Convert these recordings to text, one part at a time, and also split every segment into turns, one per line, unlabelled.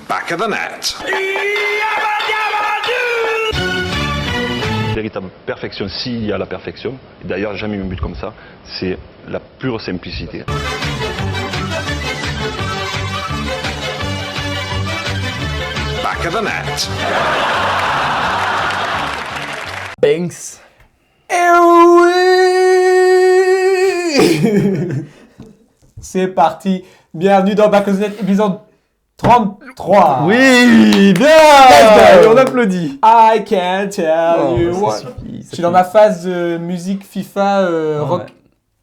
Back of the net.
Véritable perfection, s'il y a la perfection, et d'ailleurs jamais eu un but comme ça, c'est la pure simplicité.
Back of the net.
Banks.
Eh oui. C'est parti. Bienvenue dans Back of the Net, épisode 33.
Oui, bien. On applaudit.
I can't tell you
ça
what.
suffit,
Je suis dans ma phase musique FIFA, rock,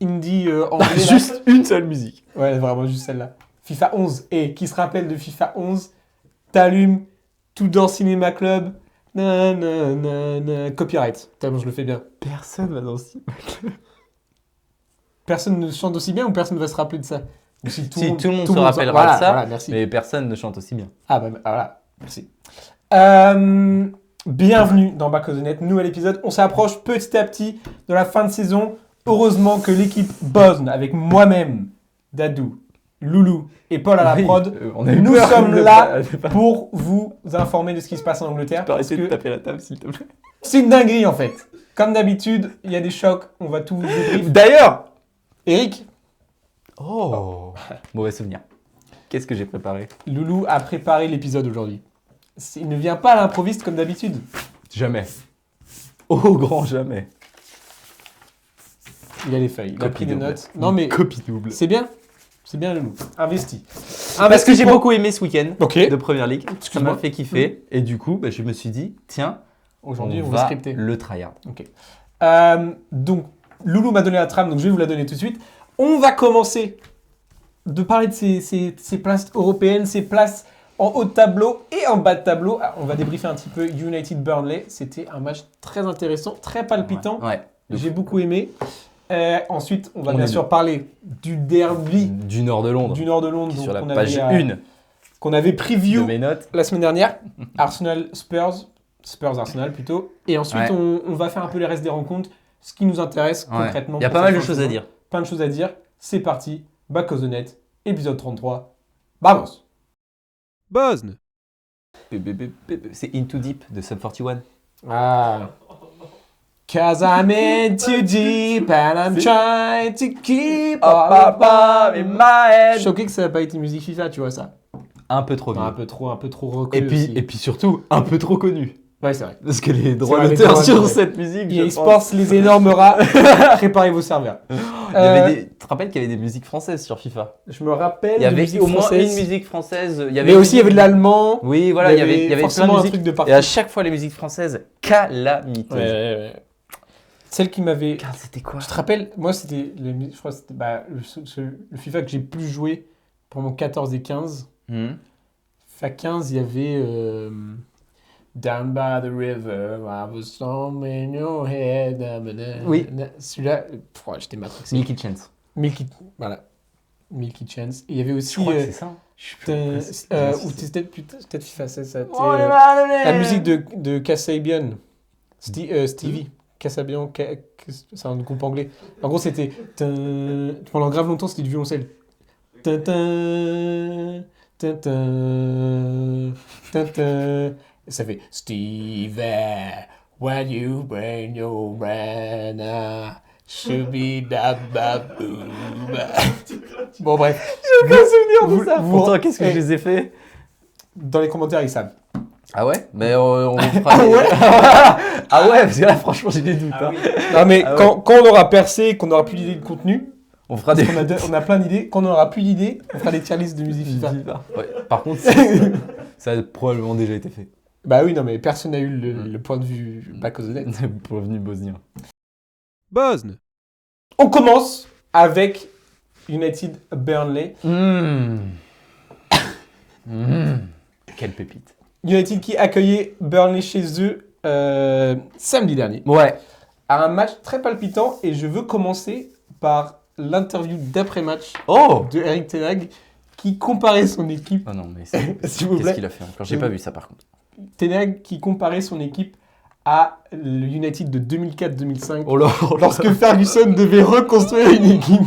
indie, anglais.
Juste une seule musique.
Ouais, vraiment juste celle-là. FIFA 11. Et qui se rappelle de FIFA 11, t'allumes, tout dans Cinéma Club. Na, na, na, na. Copyright. Tellement je le fais bien.
Personne va dans ce
Personne ne chante aussi bien ou personne ne va se rappeler de ça? Ou si tout
le monde se rappellera
voilà,
de ça,
voilà, merci.
mais personne ne chante aussi bien.
Ah bah voilà, merci. Bienvenue dans Back of the Net, nouvel épisode. On s'approche petit à petit de la fin de saison. Heureusement que l'équipe Bosne, avec moi-même, Dadou, Loulou et Paul à la prod, nous sommes là pour vous informer de ce qui se passe en Angleterre.
Tu peux arrêter
parce
de
que
taper la table, s'il te plaît.
c'est une dinguerie en fait. Comme d'habitude, il y a des chocs, on va tout débrief.
D'ailleurs.
Eric,
Oh. Mauvais souvenir. Qu'est-ce que j'ai préparé?
Loulou a préparé l'épisode aujourd'hui. Il ne vient pas à l'improviste comme d'habitude.
Jamais. Au grand jamais.
Il a les feuilles, il a pris des
double.
notes. Non mais
Copie double.
c'est bien Loulou. Investi.
Parce que j'ai beaucoup aimé ce week-end
Ok.
de Première Ligue. Ça
Excuse-moi.
m'a fait kiffer. Et du coup, je me suis dit, tiens,
Aujourd'hui, on
on
va
va
scripter.
le tryhard.
Ok. Donc, Loulou m'a donné la trame, donc je vais vous la donner tout de suite. On va commencer de parler de ces places européennes, ces places en haut de tableau et en bas de tableau. Alors, on va débriefer un petit peu United Burnley. C'était un match très intéressant, très palpitant.
Ouais.
J'ai beaucoup aimé. Ensuite, on va
On
bien
est
sûr parler du derby
Du nord de Londres.
du nord de Londres
Qui est
donc,
sur la
qu'on
page
avait,
1
qu'on avait
de
preview
mes notes.
la semaine dernière. Spurs-Arsenal plutôt. Et ensuite,
Ouais.
on va faire un peu les restes des rencontres, ce qui nous intéresse concrètement.
Il y a
pour
pas mal
cette
de
fin
choses à
saison.
dire.
Plein de choses à dire. C'est parti. Back of the Net, épisode 33. Vamos. Bosne.
C'est Into Deep de Sub 41.
Ah. Cause I'm in too deep and I'm trying to keep up
in my
Je
head.
suis choqué que ça n'a pas été musique FIFA, tu vois ça.
Un peu trop vieux.
Un peu trop
Et
reconnu
puis,
aussi.
et puis surtout, un peu trop connu.
Ouais, c'est vrai.
Parce que les droits
vrai, les
d'auteur
droits
sur
d'auteur.
cette musique, je
EA
pense.
Sports, les énormes rats, préparez vos serveurs.
Il y avait tu te rappelles qu'il y avait des musiques françaises sur FIFA?
Je me rappelle
Il y
de
avait
musique
au moins
française.
une musique française.
Mais aussi, il y avait de l'allemand.
Oui, voilà, il y avait plein
forcément
de
un
musiques.
truc de partout.
Et à chaque fois, les musiques françaises, calamiteuse.
Ouais. Celle qui m'avait...
Car c'était quoi?
Tu te rappelles, moi, c'était... Je crois que c'était le FIFA que j'ai plus joué pendant 14 et 15. FIFA 15, il y avait... Down by the river, I was somewhere in your head.
Oui.
Celui-là, j'étais matrixé.
Milky Chance.
Voilà. Milky Chance. Et il y avait aussi...
Je crois que c'est ça.
ou c'était peut-être FIFA 16, ça. La musique de Kasabian. Stevie. Kasabian, c'est un groupe anglais. En gros, c'était... Pendant grave longtemps, c'était du violoncelle. Et ça fait Stevie, when you bring your brain, should be da ba boom. Bon, bref.
J'ai aucun souvenir de ça.
vous-
Pourtant, qu'est-ce que
eh,
je les ai fait?
Dans les commentaires, ils savent.
Ah ouais? Mais on fera
Ah
des-
ouais.
Ah ouais, parce que là, franchement, j'ai des doutes. hein.
Non, mais
Ah ouais.
quand on aura percé, qu'on aura plus d'idées de contenu,
On fera
parce
des...
on a plein d'idées, quand on aura plus d'idées, on fera des tier lists de musique FIFA.
Ouais. Par contre, ça a probablement déjà été fait.
Bah oui, non, mais personne n'a eu le point de vue back of the net.
Pour revenu bosnien.
Bosne. On commence avec United Burnley.
Quelle pépite.
United qui accueillait Burnley chez eux samedi dernier.
Ouais.
À un match très palpitant et je veux commencer par l'interview d'après-match
Oh!
de Eric Ten Hag qui comparait son équipe.
Oh non, mais c'est...
S'il vous plaît.
Qu'est-ce qu'il a fait encore? J'ai pas vu ça par contre.
Ten Hag qui comparait son équipe à le United de 2004-2005
Oh là,
lorsque Ferguson devait reconstruire une équipe.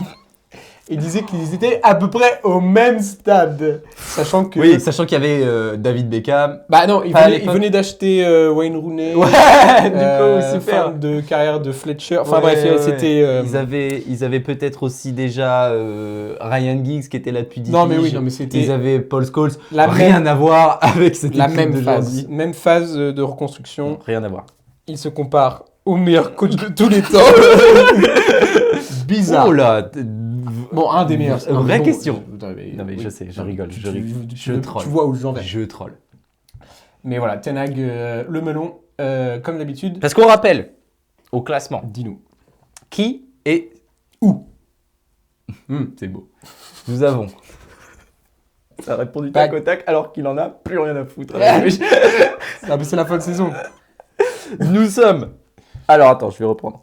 et disait qu'ils étaient à peu près au même stade. Sachant que...
Oui, sachant qu'il y avait David Beckham.
Bah non, il
Pas à
venait,
l'époque.
d'acheter Wayne Rooney.
Ouais, du coup, super.
Fin de carrière de Fletcher. Enfin
Ouais,
bref,
ouais.
c'était...
Ils avaient peut-être aussi déjà Ryan Giggs qui était là depuis 10
Non mais oui,
piges.
non mais c'était
Ils avaient Paul Scholes.
la
Rien à voir avec cette
la
équipe
même
d'aujourd'hui.
phase. Même phase de reconstruction.
Rien à voir.
Il se compare au meilleur coach de tous les temps. Bizarre.
Oh là,
Bon, un des meilleurs. Non, mais
vraie
bon,
question.
non,
Non, mais
oui.
je sais, je
Non,
rigole,
tu-
je rigole.
tu-
Je
tu-
troll.
Tu vois où j'en vais.
Je troll.
Mais voilà, Ten Hag, le melon, comme d'habitude.
Parce qu'on rappelle au classement
Dis-nous.
qui est
Où
c'est beau. Nous avons. Ça a répondu
Tac
tac au tac alors qu'il en a plus rien à foutre.
Ah, mais c'est la fin de saison.
Nous sommes. Alors attends, je vais reprendre.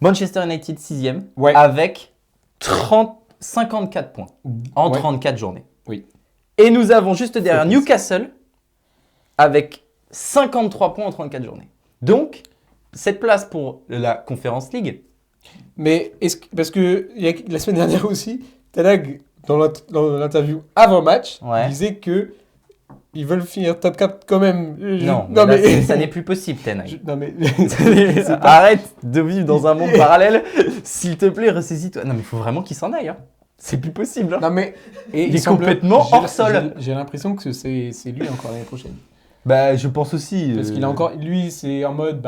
Manchester United 6e
Ouais.
avec 54 points en
Ouais.
34 journées.
Oui.
Et nous avons juste derrière
Faut passer.
Newcastle avec 53 points en 34 journées. Donc, cette place pour la Conference League.
Mais parce que la semaine dernière aussi, Ten Hag, dans l'interview avant match,
Ouais.
disait que ils veulent finir top 4 quand même.
Non, mais là, ça n'est plus possible, Ten Hag.
Non mais
Arrête de vivre dans un monde parallèle. S'il te plaît, ressaisis-toi. Non, mais il faut vraiment qu'il s'en aille. Hein. C'est plus possible. Hein.
non mais et
Il est complètement hors sol.
J'ai l'impression que c'est lui encore l'année prochaine.
Bah, je pense aussi.
Parce qu'il a encore lui c'est en mode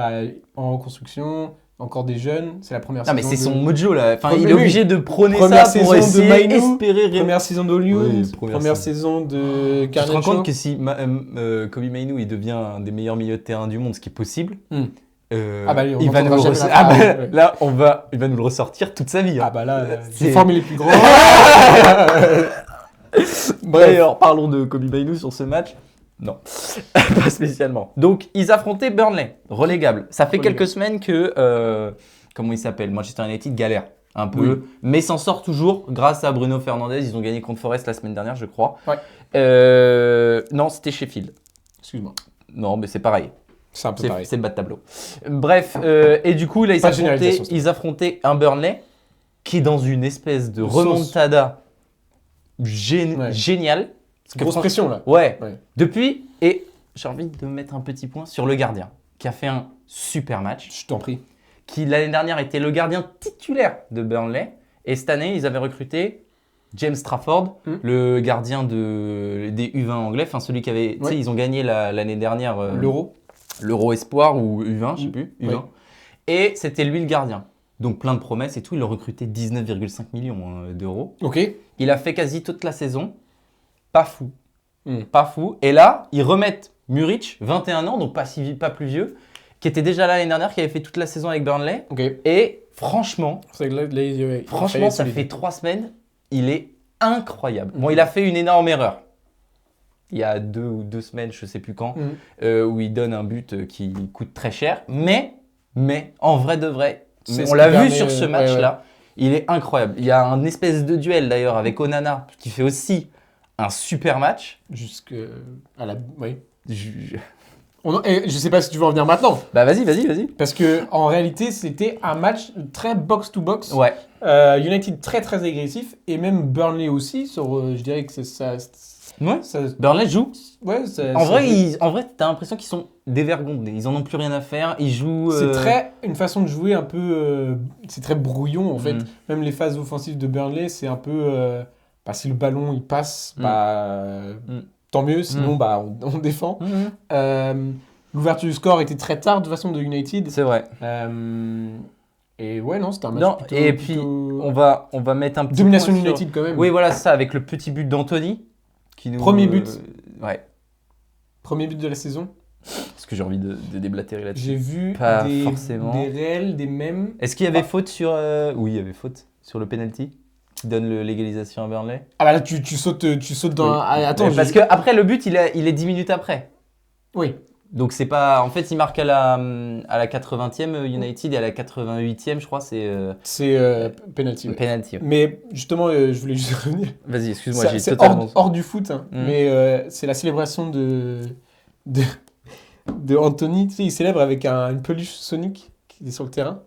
en reconstruction, encore des jeunes, c'est la première
Non, mais
saison.
c'est son mojo là. Enfin,
Premier-
il est obligé de prôner
Première
ça pour
saison de
essayer
Mainu,
espérer.
Première saison d'Hollywood,
Oui, première
première saison de
Tu te rends
Garnacho.
compte que si Kobe Mainu il devient un des meilleurs milieux de terrain du monde, ce qui est possible,
Ah bah oui, on
il va nous
n'entendra
le
jamais
ressortir.
la
Ah
phrase,
bah,
ouais.
là, il va nous le ressortir toute sa vie. Hein.
Ah bah là,
C'est-
j'ai formé les plus grands.
D'ailleurs, parlons de Kobe Mainu sur ce match. Non, pas spécialement. Donc, ils affrontaient Burnley, relégable. Ça fait
Relégable.
quelques semaines que, comment il s'appelle, Manchester United galère un peu,
Oui.
mais s'en sort toujours grâce à Bruno Fernandes. Ils ont gagné contre Forest la semaine dernière, je crois.
Ouais.
Non, c'était Sheffield.
Excuse-moi.
Non, mais c'est pareil.
C'est un peu
C'est
pareil.
le bas de tableau. Bref, et du coup, là,
Pas de généralisation, c'est
ils affrontaient un Burnley qui est dans une espèce de
Sauce.
remontada
Ouais.
géniale. Parce que
Grosse
franchement-
pression là.
Ouais.
Ouais.
Depuis, et j'ai envie de mettre un petit point sur le gardien, qui a fait un super match,
Je t'en prie.
qui l'année dernière était le gardien titulaire de Burnley, et cette année, ils avaient recruté James Trafford, le gardien des U20 anglais, enfin celui qui avait, tu sais,
Ouais.
ils ont gagné l'année dernière
L'Euro.
Espoir ou U20, je sais plus, U20.
Ouais.
Et c'était lui le gardien. Donc plein de promesses et tout, il a recruté 19,5 millions d'euros.
Ok.
Il a fait quasi toute la saison. Pas fou.
Mm.
Pas fou. Et là, ils remettent Muric, 21 ans, donc pas plus vieux, qui était déjà là l'année dernière, qui avait fait toute la saison avec Burnley.
Ok.
Et franchement,
C'est que là, ouais,
franchement, ça fait 3 semaines, il est incroyable. Bon, il a fait une énorme erreur. Il y a 2 semaines, je sais plus quand, où il donne un but qui coûte très cher. Mais en vrai de vrai,
C'est ce
on l'a
qui
vu
permet,
sur ce
ouais,
match-là, il est incroyable. Il y a un espèce de duel d'ailleurs avec Onana qui fait aussi un super match.
Jusque à la. Oui.
Je-
Je sais pas si tu veux en venir maintenant.
Bah vas-y.
Parce que en réalité, c'était un match très box-to-box.
Ouais.
United très très agressif et même Burnley aussi. Je dirais que c'est ça.
Ouais.
ça
Burnley joue.
ouais, ça-
En
ça
vrai,
joue.
t'as l'impression qu'ils sont dévergondés. Ils en ont plus rien à faire. Ils jouent.
C'est très une façon de jouer un peu. C'est très brouillon en fait.
Mm.
Même les phases offensives de Burnley, c'est un peu. Si le ballon il passe, tant mieux. Sinon, on défend. L'ouverture du score était très tard de toute façon de United.
C'est vrai.
Et ouais, non, c'était un match
Non,
plutôt,
et puis
plutôt-
on va mettre un petit
Domination
point sur-
United quand même.
Oui, voilà, c'est ça, avec le petit but d'Anthony. Qui nous,
Premier but.
Ouais,
Premier but de la saison.
parce que j'ai envie de déblatérer là-dessus.
J'ai vu
Pas
des
forcément.
réels, des mèmes.
Est-ce qu'il y avait faute sur... Oui, il y avait faute sur le penalty qui donne l'égalisation à Burnley.
Ah bah là, tu sautes dans...
Oui.
Ah, attends,
Parce que après le but, il est 10 minutes après.
Oui.
Donc c'est pas... En fait, il marque à la 80e United et à la 88e, je crois, c'est
C'est penalty. Ouais.
penalty.
Mais justement, je voulais juste revenir.
Vas-y, excuse-moi,
Ça,
j'ai
c'est
totalement...
hors du foot, hein.
Mm.
Mais c'est la célébration de Anthony. Tu sais, il célèbre avec une peluche Sonic qui est sur le terrain.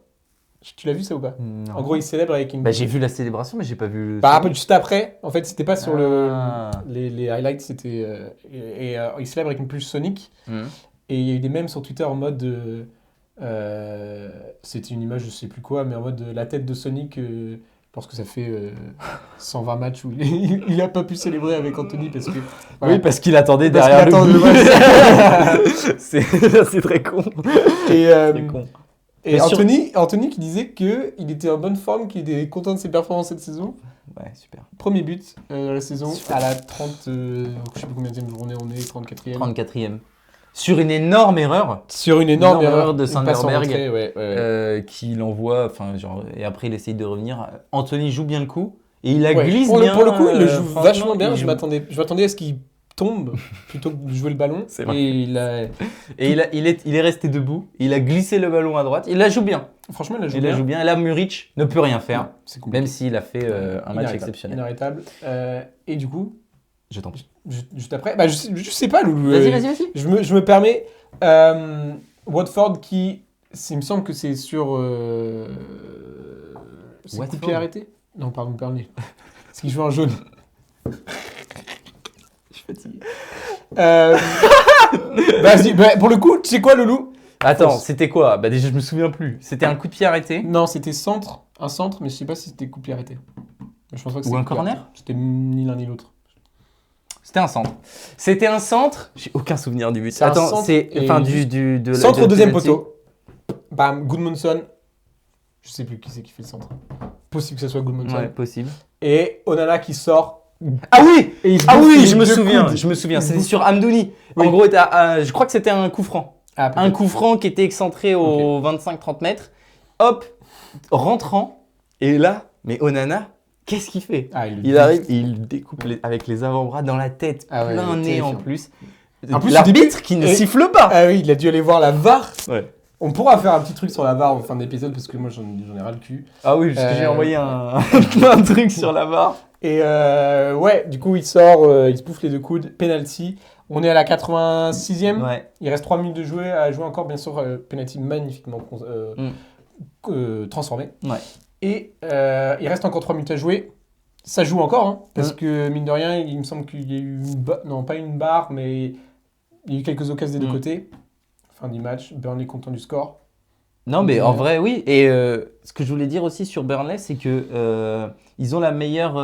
Tu l'as vu ça ou pas?
Non.
En gros, il célèbre avec une.
Bah, j'ai vu la célébration, mais j'ai pas vu le.
Bah, un peu juste après, en fait, c'était pas sur
Ah.
les highlights, c'était. Il célèbre avec une peluche Sonic.
Mhm.
Et il y a eu des mèmes sur Twitter en mode. C'était une image, je sais plus quoi, mais en mode la tête de Sonic. Parce que ça fait 120 matchs où il a pas pu célébrer avec Anthony parce que. Voilà.
Oui, parce qu'il attendait
Parce
derrière
qu'il
le
attendait,
but. C'est très con.
Et,
C'est con.
et
Mais sur-
Anthony qui disait qu'il était en bonne forme, qu'il était content de ses performances cette saison.
Ouais, super.
Premier but de la saison
Super.
à la 30. Je sais plus combien de journée on est, 34e.
34e. Sur une énorme erreur
Sur une énorme
Énorme
erreur
erreur de
une passe en
Sanderberg.
retrait, ouais.
qui l'envoie, enfin, genre, et après il essaye de revenir. Anthony joue bien le coup et il la
Ouais.
glisse
Pour
bien.
le coup, il le joue
franchement,
vachement bien.
il
Je
joue-
m'attendais à ce qu'il tombe plutôt que de jouer le ballon.
C'est vrai.
Et il a...
Et il est resté debout, il a glissé le ballon à droite, il la joue bien.
Franchement, il a joué
Il la
bien.
joue bien. Et là, Muric ne peut rien faire,
C'est compliqué.
même s'il a fait un match exceptionnel.
Inarrêtable. Et du coup,
Je t'en prie.
juste après, bah, je sais pas, Loulou.
Vas-y.
Je me permets. Watford qui. Il me semble que c'est sur. C'est coup de
Watford
pied arrêté? Non, pardon, Burnley. Parce qu'il joue en jaune. Je suis fatigué. Vas-y, bah, pour le coup, tu sais quoi, Loulou?
Attends,
Fausse.
c'était quoi? Bah déjà, je me souviens plus. C'était un coup de pied arrêté
Non, c'était centre. Un centre, mais je sais pas si c'était coup de pied arrêté. Je pense pas que
Ou
c'était
un
coup de pied
corner?
arrêté. C'était ni l'un ni l'autre.
C'était un centre. C'était un centre. J'ai aucun souvenir du but.
C'est un
Attends,
centre
c'est
et
enfin
juste-
de
Centre
de
au deuxième
penalty.
poteau. Bam, Goodmanson. Je sais plus qui c'est qui fait le centre. Possible que ce soit Goodmanson.
Ouais, possible.
Et Onana qui sort.
Ah oui.
Et il se
Ah
bouffe
oui,
les
je me
deux
souviens.
coudes.
Je me souviens.
Il se
C'était
bouffe-
sur Amdouni.
Oui.
En gros, je crois que c'était un coup franc.
Ah,
Un
peut-être.
coup franc qui était excentré aux 25-30 mètres. Hop, rentrant. Et là, mais Onana, qu'est-ce qu'il fait?
Ah, il
Il arrive et il découpe avec les avant-bras dans la tête,
Ah ouais,
plein nez en
terrifiant.
plus.
En plus,
L'arbitre qui ne
et-
siffle pas.
Ah oui, il a dû aller voir la VAR.
Ouais.
On pourra faire un petit truc sur la VAR en fin d'épisode parce que moi j'en ai ras le cul.
Ah oui, parce que j'ai
Euh,
envoyé un truc sur la barre.
Et ouais, du coup il sort, il se bouffe les deux coudes, penalty. On est à la 86e.
Ouais.
Il reste 3 minutes à jouer encore, bien sûr, penalty magnifiquement transformé.
Ouais.
Et il reste encore 3 minutes à jouer. Ça joue encore, hein, parce que mine de rien, il me semble qu'il y a eu non pas une barre, mais il y a eu quelques occasions des deux côtés. Fin du match, Burnley content du score.
Non, mais en vrai, oui. Et ce que je voulais dire aussi sur Burnley, c'est que ils ont la meilleure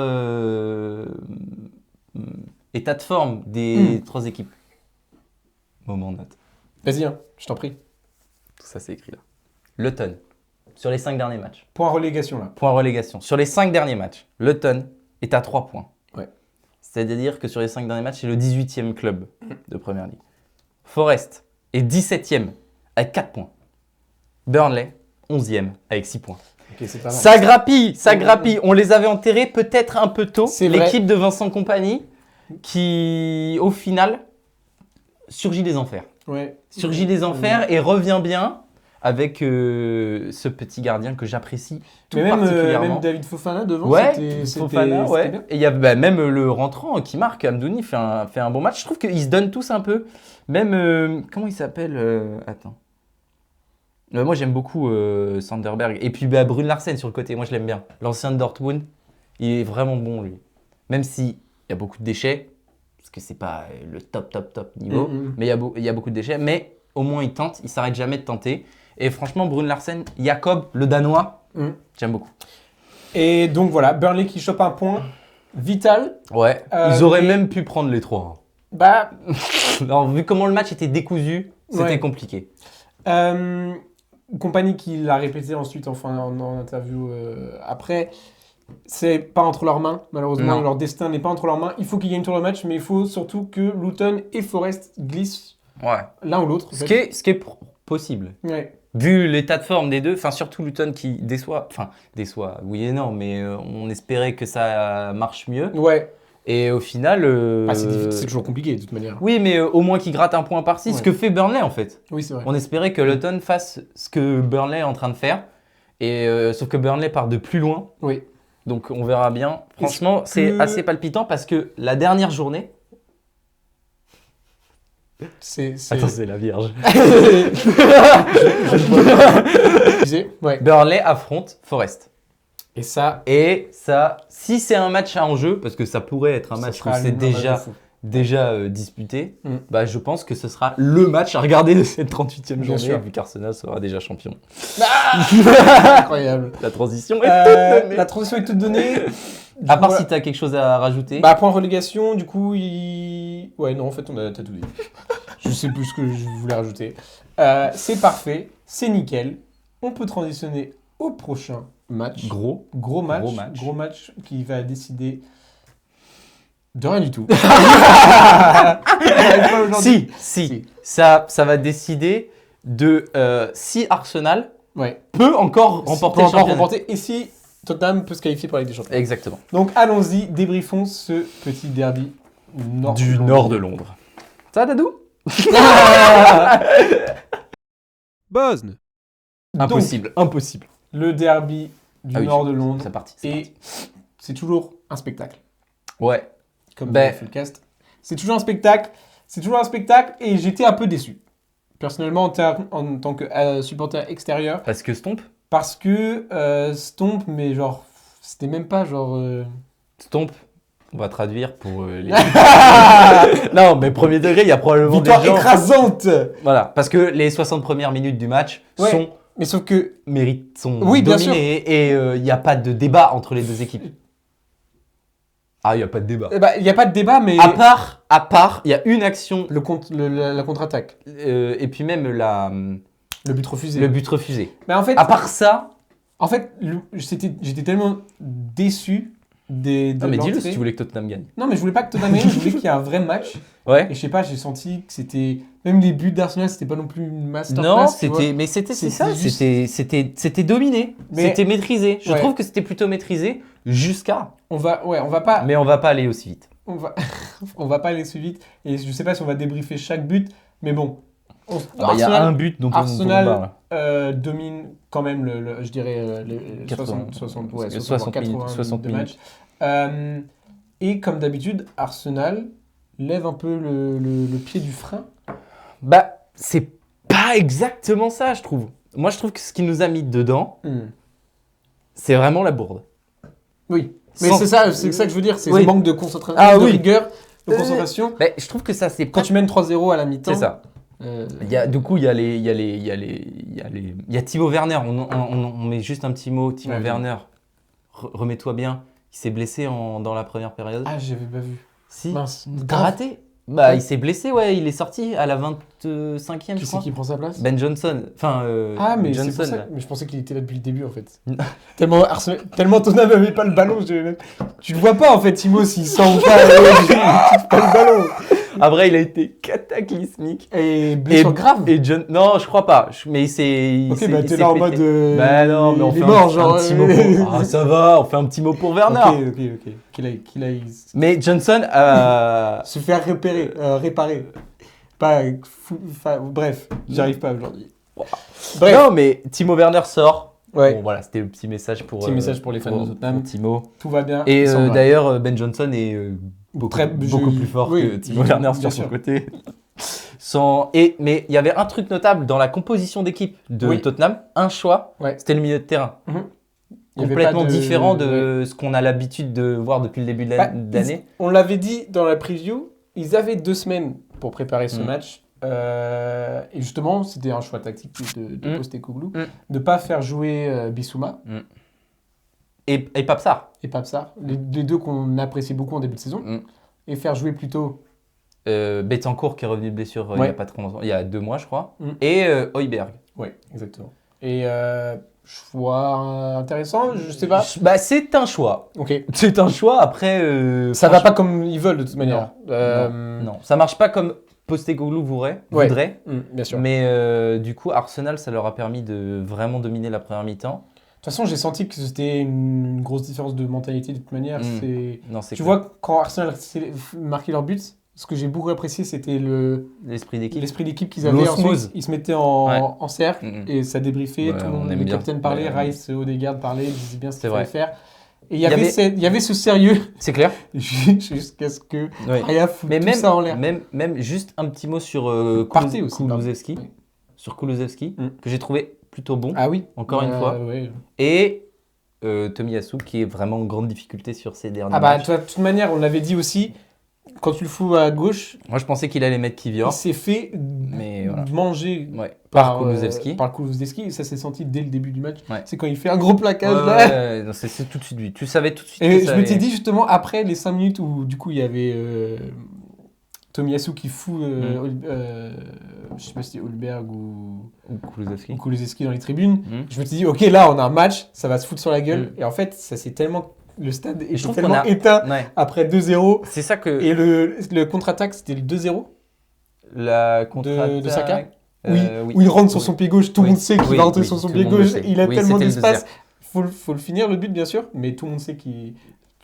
état de forme des trois équipes. Moment note.
Vas-y, hein, je t'en prie.
Tout ça, c'est écrit là. Luton, sur les 5 derniers matchs.
Point relégation là.
Point relégation. Sur les 5 derniers matchs, Luton est à 3 points.
Ouais.
C'est-à-dire que sur les 5 derniers matchs, c'est le 18e club de Première Ligue. Forest est 17e avec 4 points. Burnley, 11e avec 6 points.
Ok, c'est pas mal.
Ça grappille, ça grappille. On les avait enterrés peut-être un peu tôt.
C'est vrai.
L'équipe de Vincent Kompany qui, au final, surgit des enfers.
Ouais.
Surgit des enfers et revient bien avec ce petit gardien que j'apprécie tout
Mais même,
particulièrement.
même David Fofana devant,
Ouais,
c'était
Fofana,
c'était
ouais.
bien.
Et il y a même le rentrant qui marque, Amdouni fait un bon match. Je trouve qu'ils se donnent tous un peu. Même, comment il s'appelle Attends. Moi j'aime beaucoup Sanderberg. Et puis Brune Larsen sur le côté, moi je l'aime bien. L'ancien de Dortmund, il est vraiment bon lui. Même s'il y a beaucoup de déchets, parce que c'est pas le top niveau, mais il y a beaucoup de déchets. Mais au moins il tente, il s'arrête jamais de tenter. Et franchement, Brune Larsen, Jacob, le Danois, j'aime beaucoup.
Et donc voilà, Burnley qui chope un point vital.
Ouais, ils auraient
mais-
même pu prendre les 3.
Bah,
Alors, vu comment le match était décousu, c'était
Ouais.
compliqué.
Compagnie qui l'a répété ensuite en interview après, c'est pas entre leurs mains, malheureusement,
Non.
leur destin n'est pas entre leurs mains. Il faut qu'ils gagnent tout le match, mais il faut surtout que Luton et Forest glissent
Ouais.
l'un ou l'autre. en
Ce
fait.
qui est possible.
Ouais.
Vu l'état de forme des deux, enfin surtout Luton qui déçoit, oui et non, mais on espérait que ça marche mieux.
Ouais.
Et au final...
C'est toujours compliqué de toute manière.
Oui, mais au moins qu'il gratte un point par-ci, ce
Ouais.
que fait Burnley en fait.
Oui, c'est vrai.
On espérait que Luton fasse ce que Burnley est en train de faire, et sauf que Burnley part de plus loin.
Oui.
Donc on verra bien. Franchement,
Est-ce
c'est
que-
assez palpitant parce que la dernière journée, Attends, c'est la Vierge.
Ouais.
Burnley affronte Forest.
Et ça,
Et ça, si c'est un match à enjeu, parce que ça pourrait être un
ça
match où
sera
c'est
le match de
déjà,
fou.
disputé,
Mm.
bah, je pense que ce sera le match à regarder de cette 38e
Bien
journée,
sûr.
vu qu'Arsenal sera déjà champion.
Incroyable.
La transition est toute donnée.
La transition est toute donnée. Du
À
coup,
part
voilà.
si tu as quelque chose à rajouter.
Bah, point relégation, du coup, Ouais, non, en fait, t'as tout dit. Je sais plus ce que je voulais rajouter. C'est parfait, c'est nickel. On peut transitionner au prochain match.
Gros.
Gros match qui va décider de rien du tout.
Si,
Si.
ça va décider de si Arsenal
Ouais.
peut encore remporter le championnat.
remporter et si Tottenham peut se qualifier pour la Ligue des Champions.
Exactement.
Donc allons-y, débriefons ce petit derby
Du nord de Londres. Ça va, Dadou?
Bosne.
Impossible, impossible.
Le derby du
Ah oui,
nord de Londres.
C'est parti.
Et c'est toujours un spectacle.
Ouais.
Comme
Ben-
dans le Fullcast. C'est toujours un spectacle. C'est toujours un spectacle et j'étais un peu déçu. Personnellement, en tant que supporter extérieur.
Parce que Stomp,
Parce que Stomp, mais genre, c'était même pas genre.
Stomp, on va traduire pour les. Non, mais premier degré, il y a probablement
Victoire
des gens.
écrasante.
Voilà, parce que les 60 premières minutes du match
Ouais.
sont
Mais sauf que.
sont
Oui, bien
dominées et il n'y a pas de débat entre les deux équipes. Ah, il n'y a pas de débat.
Il n'y a pas de débat, mais.
À part, il y a une action
La contre-attaque.
et puis même
Le but refusé.
le but refusé.
Mais en fait,
À part ça,
j'étais tellement déçu de
non mais dis-le
l'entrée.
si tu voulais que Tottenham gagne.
Non, mais je voulais pas que Tottenham gagne, je voulais qu'il y ait un vrai match.
Ouais.
Et je sais pas, j'ai senti que c'était. Même les buts d'Arsenal, c'était pas non plus une masterclass.
Non,
tu vois.
c'était
C'était
ça,
juste-
c'était dominé,
Mais-
c'était maîtrisé. Je
Ouais.
trouve que c'était plutôt maîtrisé jusqu'à.
On va pas.
Mais on va pas aller aussi vite.
On va, on va pas aller si vite. Et je sais pas si on va débriefer chaque but, mais bon.
Il y a un but dont on
Arsenal
parle.
domine quand même, je dirais, les
80,
60
minutes, 60
de
minutes.
match. Et comme d'habitude, Arsenal lève un peu le pied du frein.
Bah, c'est pas exactement ça, je trouve. Moi, je trouve que ce qui nous a mis dedans, c'est vraiment la bourde.
Oui. Mais
Sans-
c'est ça que je veux dire, c'est
Oui.
ce manque de concentration,
Ah
de
oui.
rigueur, de concentration.
Bah, je trouve que ça, c'est
Quand tu mènes 3-0 à la mi-temps.
C'est ça. Du coup, il y a Timo Werner. On met juste un petit mot. Timo
Ouais,
Werner, remets-toi bien. Il s'est blessé dans la première période.
Ah, j'avais pas vu.
Si.
Mince.
T'as raté? Bah, il s'est blessé, ouais. Il est sorti à la 25e,
Qui
je
c'est
crois.
qui prend sa place?
Ben Johnson. Enfin,
Ah, mais c'est
Johnson.
pour ça.
là.
Mais je pensais qu'il était là depuis le début en fait. tellement Tottenham n'avait pas le ballon. Tu le vois pas en fait, Timo, s'il sent ou pas, pas le ballon.
Après, il a été cataclysmique.
Et blessure grave.
Et non, je crois pas. Mais c'est.
Ok, bah t'es là en mode.
Bah non, mais on
il
fait
est mort, genre.
un petit mot pour... Ah, ça va, on fait un petit mot pour Werner.
Ok. Qu'il aille
Mais Johnson,
se faire réparer. Pas. Bref, j'arrive pas aujourd'hui. Bref.
non, mais Timo Werner sort.
Ouais.
Bon, voilà, c'était le petit message pour.
Petit message pour les fans de Tottenham.
pour Timo.
Tout va bien.
Et
il s'en va.
d'ailleurs, Ben Johnson est beaucoup plus fort
oui,
que Timo
bien
Werner sur
sûr.
son côté. Mais il y avait un truc notable dans la composition d'équipe de
Oui.
Tottenham, un choix,
Ouais.
c'était le milieu de terrain.
Il y avait
Complètement
pas de-
différent de ce qu'on a l'habitude de voir depuis le début de
Bah,
l'année.
On l'avait dit dans la preview, ils avaient 2 semaines pour préparer ce
Mm.
match. Et justement, c'était un choix tactique de Postecoglou,
Mm.
de ne pas faire jouer Bissouma
Et Papsar.
et Papsar, les deux qu'on apprécie beaucoup en début de saison,
Mm.
et faire jouer plutôt
Betancourt qui est revenu de blessure il y
Ouais.
a pas très longtemps, il y a 2 mois je crois.
Mm.
Et Højbjerg.
Oui, exactement. Et choix intéressant, je sais pas.
Bah, c'est un choix.
Ok.
C'est un choix, après...
Ça va pas comme ils veulent de toute manière.
Non, ça marche pas comme Postecoglou voudrait.
Bien sûr.
Mais du coup, Arsenal, ça leur a permis de vraiment dominer la première mi-temps.
De toute façon, j'ai senti que c'était une grosse différence de mentalité de toute manière.
Mm. Non, c'est
Tu
clair.
vois, quand Arsenal marquait leur but, ce que j'ai beaucoup apprécié, c'était
L'esprit d'équipe.
l'esprit d'équipe qu'ils avaient.
L'osmose.
Ensuite, ils se mettaient en cercle
Mm.
et ça débriefait.
Ouais,
tout le
on
monde,
aime
les
bien.
capitaines parlaient,
Ouais.
Rice, Odegaard parlaient, ils disaient bien ce
C'est
qu'il fallait
vrai.
faire. Et il y avait ce sérieux
C'est clair.
jusqu'à ce que
Ouais.
Raya fout
Mais
tout
même,
ça en l'air.
même juste un petit mot sur
Partey aussi,
Kulusevski.
pardon.
Sur Kulusevski,
Mm.
que j'ai trouvé plutôt bon.
Ah oui.
Encore une fois.
Ouais.
Et Tomiyasu qui est vraiment en grande difficulté sur ces derniers
Ah bah,
matchs.
de toute manière, on l'avait dit aussi, quand tu le fous à gauche,
Moi, je pensais qu'il allait mettre Kivior.
il s'est fait
Mais voilà.
manger
Ouais. Par Kulusevski.
par Kulusevski. Ça s'est senti dès le début du match.
Ouais.
C'est quand il fait un gros plaquage
Ouais,
là.
ouais, non, c'est tout de suite lui. Tu savais tout de suite
Et
que
je
ça
m'étais
allait-
dit justement, après les 5 minutes où du coup il y avait Tomiyasu qui fout, je sais pas si c'était Holberg ou
Kulusevski.
Kulusevski dans les tribunes,
Mm.
je me suis dit, ok, là on a un match, ça va se foutre sur la gueule. Et en fait, ça c'est tellement. Le stade est
je trouve
tellement
qu'on a-
éteint
Ouais.
après 2-0.
C'est ça que
Et le contre-attaque, c'était le 2-0
la contre
de Saka
oui.
Où il rentre sur
Oui.
son pied gauche, tout le
Oui.
monde sait qu'il
Oui,
va rentrer
oui,
sur son
tout
pied
le monde le
gauche,
sait.
il a
Oui,
tellement
c'était le
d'espace.
2-0.
Faut le finir le but bien sûr, mais tout le monde sait qu'il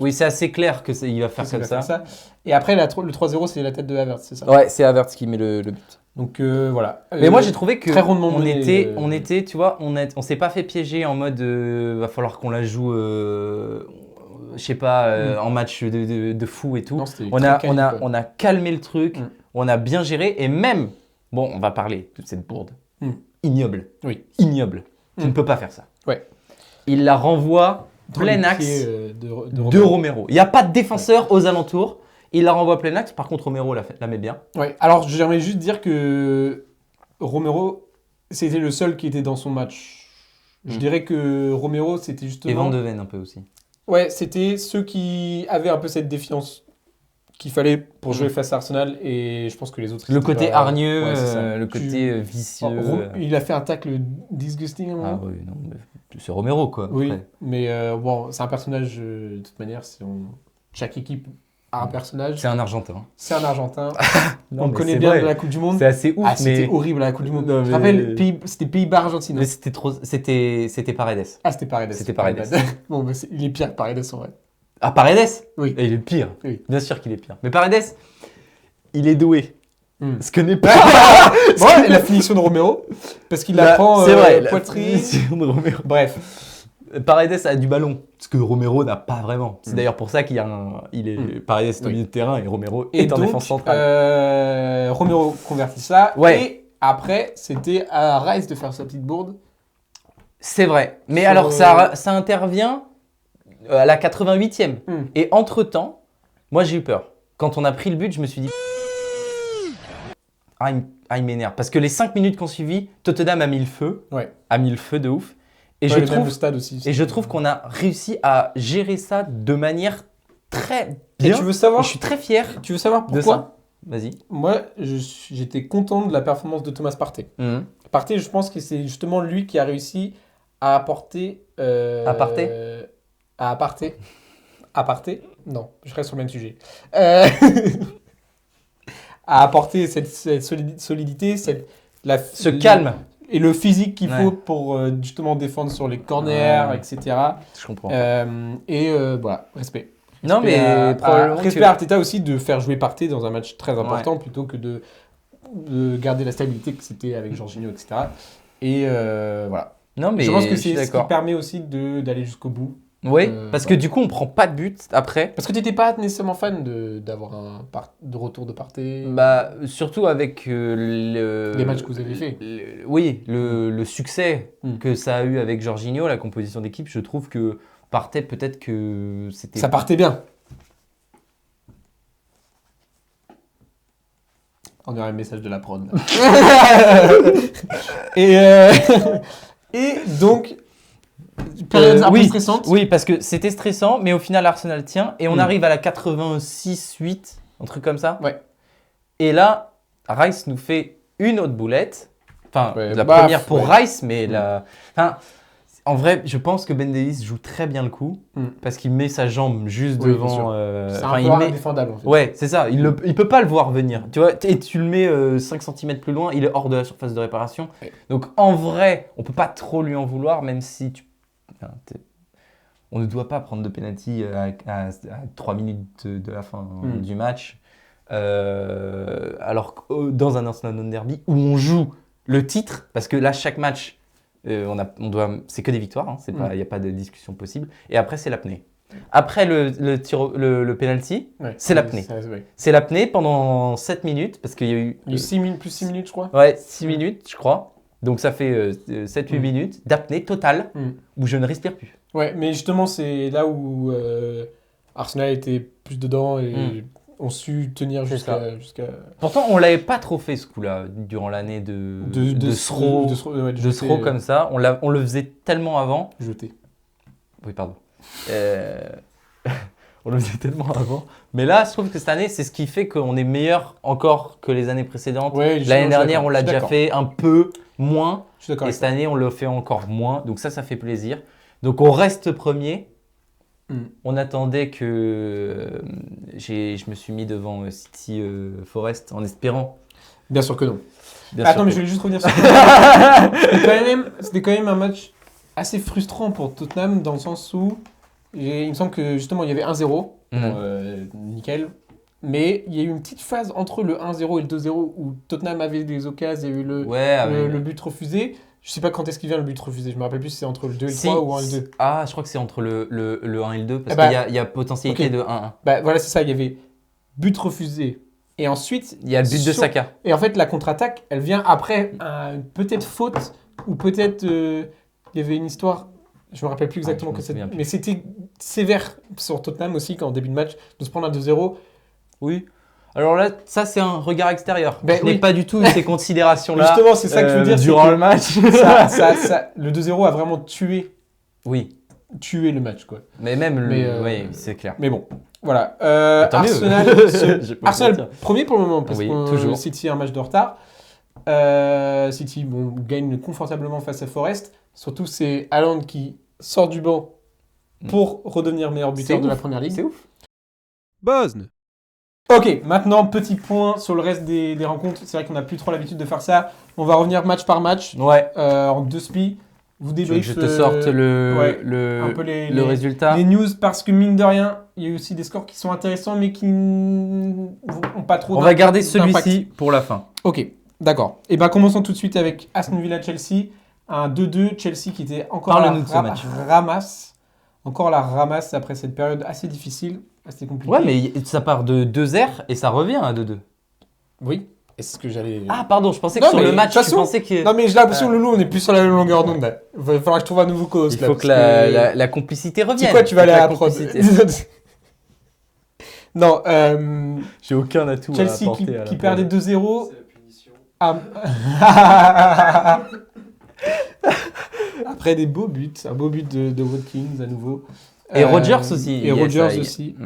Oui, c'est assez clair que il va faire comme
va
ça.
faire ça. Et après, le 3-0, c'est la tête de Havertz, c'est ça.
Ouais, c'est Havertz qui met le but.
Donc voilà.
Mais moi, j'ai trouvé que
très rondement
on
mené,
était, tu vois, on s'est pas fait piéger en mode va falloir qu'on la joue, je sais pas, en match de fou et tout.
Non, c'était
On
très
a,
quali, quoi.
on a calmé le truc,
Mm.
on a bien géré et même, bon, on va parler de cette bourde.
Mm.
Ignoble.
Oui.
Ignoble. Tu
Mm.
ne peux pas faire ça.
Ouais.
Il la renvoie
Dans
plein
les
axe
pieds, de
de Romero. Il n'y a pas de défenseur aux alentours. Il la renvoie plein axe. Par contre, Romero la met bien.
Ouais. Alors, j'aimerais juste dire que Romero, c'était le seul qui était dans son match. Je
Mm.
dirais que Romero, c'était
Et
justement.
Van de Ven un peu aussi.
Ouais, c'était ceux qui avaient un peu cette défiance qu'il fallait pour jouer face à Arsenal, et je pense que les autres.
Le
étaient
côté
pas-
hargneux,
Ouais, c'est ça.
le côté
Tu-
vicieux.
Il a fait un tacle disgusting à un moment.
Ah oui, non, mais c'est Romero quoi.
Oui,
après.
mais bon, c'est un personnage, de toute manière, chaque équipe a un personnage.
C'est un Argentin.
C'est un Argentin.
Non,
On le
mais
connaît
c'est
bien
vrai.
de la Coupe du Monde.
C'est assez ouf,
Ah, c'était
mais,
horrible à la Coupe du Monde.
Non,
Je
mais-
me rappelle, c'était Pays-Bas-Argentine.
mais c'était trop. C'était Paredes.
Ah, c'était Paredes.
C'était Paredes.
Bon, bah, il est pire, Paredes, en vrai.
Ah, Paredes.
Oui.
Et il est pire.
Oui.
Bien sûr qu'il est pire. Mais Paredes, il est doué.
Hmm.
Ce que n'est pas.
Bon, et la finition de Romero, parce qu'il la
La-
prend
c'est vrai, la
poitrine.
finition de Romero.
Bref.
Paredes a du ballon, ce que Romero n'a pas vraiment. C'est
Mm.
d'ailleurs pour ça qu'il y a Paredes est au
Oui.
milieu de terrain et Romero
Et
est en
donc,
défense centrale.
Romero convertit ça.
Ouais.
Et après, c'était à Rice de faire sa petite bourde.
C'est vrai. Mais
Sur,
alors ça intervient à la 88e.
Hmm.
Et entre-temps, moi j'ai eu peur. Quand on a pris le but, je me suis dit il m'énerve. Parce que les 5 minutes qu'on suivi, Tottenham a mis le feu.
Ouais.
A mis le feu de ouf. Et
Ouais,
je
même
trouve
le stade aussi.
Et je trouve qu'on a réussi à gérer ça de manière très
Et
bien.
tu veux savoir,
Et je suis très fier
tu veux savoir
de
pourquoi
ça. Vas-y.
Moi, j'étais content de la performance de Thomas Partey.
Mhm.
Partey, je pense que c'est justement lui qui a réussi à apporter.
Aparté
À apporter. Aparté Non, je reste sur le même sujet. À apporter cette solidité,
Ce calme.
et le physique qu'il
Ouais.
faut pour justement défendre sur les corners,
Ouais.
etc.
Je comprends.
Voilà, respect.
non,
Respect
mais probablement
respect
que-
à Arteta aussi de faire jouer Partey dans un match très important plutôt que de garder la stabilité que c'était avec Jorginho, etc. Et voilà.
Non, mais
je pense que
suis
c'est ce qui
d'accord.
permet aussi d'aller jusqu'au bout.
Oui, parce que
ouais.
du coup, on prend pas de but après.
Parce que tu n'étais pas nécessairement fan d'avoir de retour de Partey.
Bah, surtout avec
Les matchs que vous avez fait.
le succès
Mm.
que ça a eu avec Jorginho, la composition d'équipe, je trouve que Partey, peut-être que c'était.
Ça partait bien. On dirait un message de la prod. Là. Et donc, période un peu
oui,
stressante.
Oui, parce que c'était stressant, mais au final, Arsenal tient. Et on
Mm.
arrive à la 86-8, un truc comme ça.
Ouais.
Et là, Rice nous fait une autre boulette. Enfin,
Ouais,
la
baf,
première pour
ouais.
Rice, mais enfin, en vrai, je pense que Ben Davies joue très bien le coup.
Mm.
Parce qu'il met sa jambe juste
Oui, bien
devant.
sûr. C'est
enfin,
un
il
peu
met-
indéfendable en fait.
Ouais, c'est ça. Il peut pas le voir venir. Tu vois, et tu le mets 5 cm plus loin, il est hors de la surface de réparation.
Ouais.
Donc en vrai, on peut pas trop lui en vouloir, même si on ne doit pas prendre de penalty à 3 minutes de la fin du match. Alors que dans un Arsenal non-derby où on joue le titre, parce que là, chaque match, c'est que des victoires, il n'y a pas de discussion possible. Et après, c'est l'apnée. Après le penalty,
Ouais,
c'est l'apnée.
Ouais.
C'est l'apnée pendant 7 minutes, parce qu'il y a eu...
Il y a eu 6 minutes, plus 6 minutes, je crois.
Ouais, 6 minutes, je crois. Donc ça fait 7-8 minutes d'apnée totale où je ne respire plus.
Ouais, mais justement, c'est là où Arsenal était plus dedans et ont su tenir jusqu'à...
Pourtant, on l'avait pas trop fait ce coup-là durant l'année de Sro comme ça. On le faisait tellement avant.
Jeté.
Oui, pardon. On le faisait tellement avant. Mais là, je trouve que cette année, c'est ce qui fait qu'on est meilleur encore que les années précédentes.
Ouais,
l'année dernière, on l'a déjà fait un peu moins.
Je suis d'accord.
Et cette année, on le fait encore moins. Donc ça fait plaisir. Donc on reste premier. On attendait que... je me suis mis devant City Forest en espérant.
Bien sûr que non.
Mais
je voulais juste revenir sur C'était quand même un match assez frustrant pour Tottenham dans le sens où il me semble que justement il y avait 1-0. Nickel. Mais il y a eu une petite phase entre le 1-0 et le 2-0 où Tottenham avait des occasions, il y a eu le but refusé. Je sais pas quand est-ce qu'il vient le but refusé, je me rappelle plus si c'est entre le 2 et le 3 ou 1 et le 2.
Ah, je crois que c'est entre le 1 et le 2 parce qu'il y a potentialité de 1-1.
Bah voilà, c'est ça, il y avait but refusé. Et ensuite,
il y a le but de Saka.
Et en fait, la contre-attaque, elle vient après peut-être faute ou peut-être il y avait une histoire, je me rappelle plus exactement mais c'était sévère sur Tottenham aussi quand en début de match de se prendre un 2-0.
Oui. Alors là, ça c'est un regard extérieur. Je n'ai pas du tout eu ces considérations-là.
Justement, c'est ça que je veux dire.
Durant le match.
Le 2-0 a vraiment tué le match, quoi.
Mais même, oui, c'est clair.
Mais bon, voilà. Arsenal premier pour le moment, parce que City a un match de retard. City gagne confortablement face à Forest. Surtout, c'est Haaland qui sort du banc pour redevenir meilleur buteur de la Première Ligue.
C'est ouf.
Bosne.
Ok, maintenant, petit point sur le reste des rencontres. C'est vrai qu'on n'a plus trop l'habitude de faire ça. On va revenir match par match, en 2 spi. Vous débrief.
Je te sorte le résultat.
Les news, parce que mine de rien, il y a eu aussi des scores qui sont intéressants, mais qui n'ont pas trop
d'impact. On va garder celui-ci pour la fin.
Ok, d'accord. Et bien, commençons tout de suite avec Aston Villa-Chelsea. Un 2-2, Chelsea qui était encore à la ramasse. Encore la ramasse après cette période assez difficile. Assez compliqué.
Ouais, mais ça part de 2-0 et ça revient à 2-2.
Oui. Est-ce que j'allais...
Ah, pardon, je pensais que sur le match, tu pensais que...
Non, mais j'ai l'impression, Loulou, on est plus sur la même longueur d'onde. Il va falloir que je trouve un nouveau co-host.
Il faut que la complicité revienne.
C'est quoi, tu vas aller à la prod. Non,
j'ai aucun atout
Chelsea
à apporter
qui perdait 2-0.
C'est la punition.
Après des beaux buts, un beau but de Watkins à nouveau.
Et Rodgers aussi.
Et Rodgers aussi.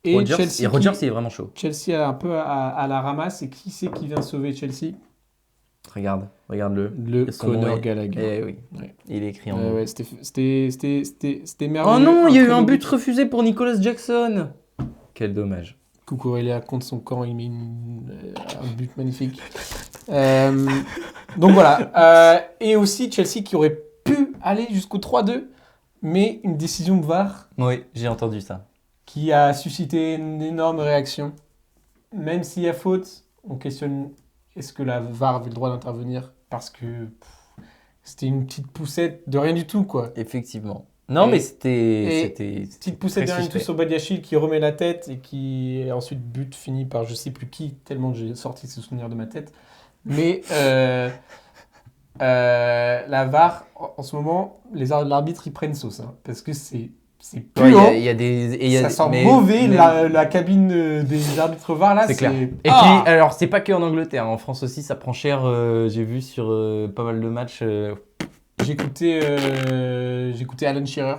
Et
Rodgers,
Chelsea.
Et Rodgers, il est vraiment chaud.
Chelsea est un peu à la ramasse. Et qui c'est qui vient sauver Chelsea?
Regarde-le.
Le Conor Gallagher.
Eh oui. Ouais. Il est écrit en haut.
Ouais, c'était merveilleux.
Oh non, il y a eu un but refusé pour Nicolas Jackson. Quel dommage.
Cucurella contre son camp, il met un but magnifique. Donc voilà. Et aussi Chelsea qui aurait pu aller jusqu'au 3-2, mais une décision de VAR.
Oui, j'ai entendu ça.
Qui a suscité une énorme réaction. Même s'il y a faute, on questionne est-ce que la VAR avait le droit d'intervenir, parce que c'était une petite poussette de rien du tout, quoi.
Effectivement. Non, mais c'était
petite poussette de rien du tout sur Badiachil qui remet la tête et qui ensuite but fini par je sais plus qui, tellement j'ai sorti ce souvenir de ma tête. Mais la VAR, en ce moment, l'arbitre ils prennent sauce, hein, parce que c'est puant. Ça sent mauvais, la cabine des arbitres VAR là.
C'est clair. Et puis, alors c'est pas que en Angleterre, en France aussi ça prend cher. J'ai vu sur pas mal de matchs.
J'écoutais Alan Shearer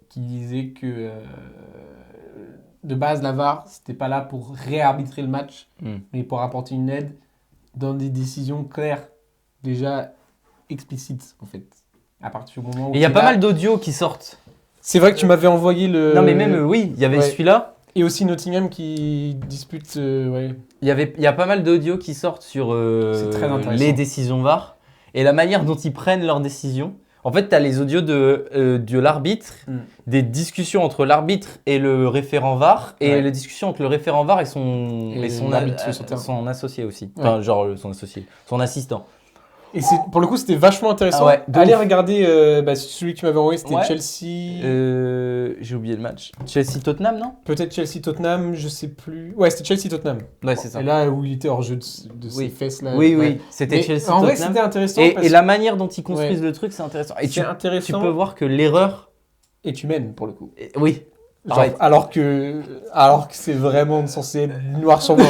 qui disait que de base la VAR c'était pas là pour réarbitrer le match, mais pour apporter une aide dans des décisions claires, déjà explicites en fait. À partir du moment où
il y a pas mal d'audios qui sortent.
C'est vrai que tu m'avais envoyé le...
Non mais même oui, il y avait celui-là.
Et aussi Nottingham qui dispute... Il
y a pas mal d'audios qui sortent sur les décisions VAR et la manière dont ils prennent leurs décisions. En fait, tu as les audios de l'arbitre, des discussions entre l'arbitre et le référent VAR, et les discussions entre le référent VAR et son associé aussi. Enfin, genre son assistant.
Et pour le coup, c'était vachement intéressant.
Ah ouais, de
Allez
ouf.
regarder celui que tu m'avais envoyé, c'était
Ouais.
Chelsea.
J'ai oublié le match. Chelsea-Tottenham, non?
Peut-être Chelsea-Tottenham, je sais plus. Ouais, c'était Chelsea-Tottenham.
Ouais, c'est ça.
Et là où il était hors jeu de ses
Oui.
fesses. Là,
Oui,
ouais.
oui, c'était
Mais
Chelsea-Tottenham.
En vrai, c'était intéressant.
Et,
parce
et la manière dont ils construisent
Ouais.
le truc, c'est intéressant. Et
que c'est
tu
intéressant.
peux voir que l'erreur...
Et tu mènes pour le coup.
Oui.
Genre,
Arrête.
alors que c'est vraiment censé être noir sur blanc.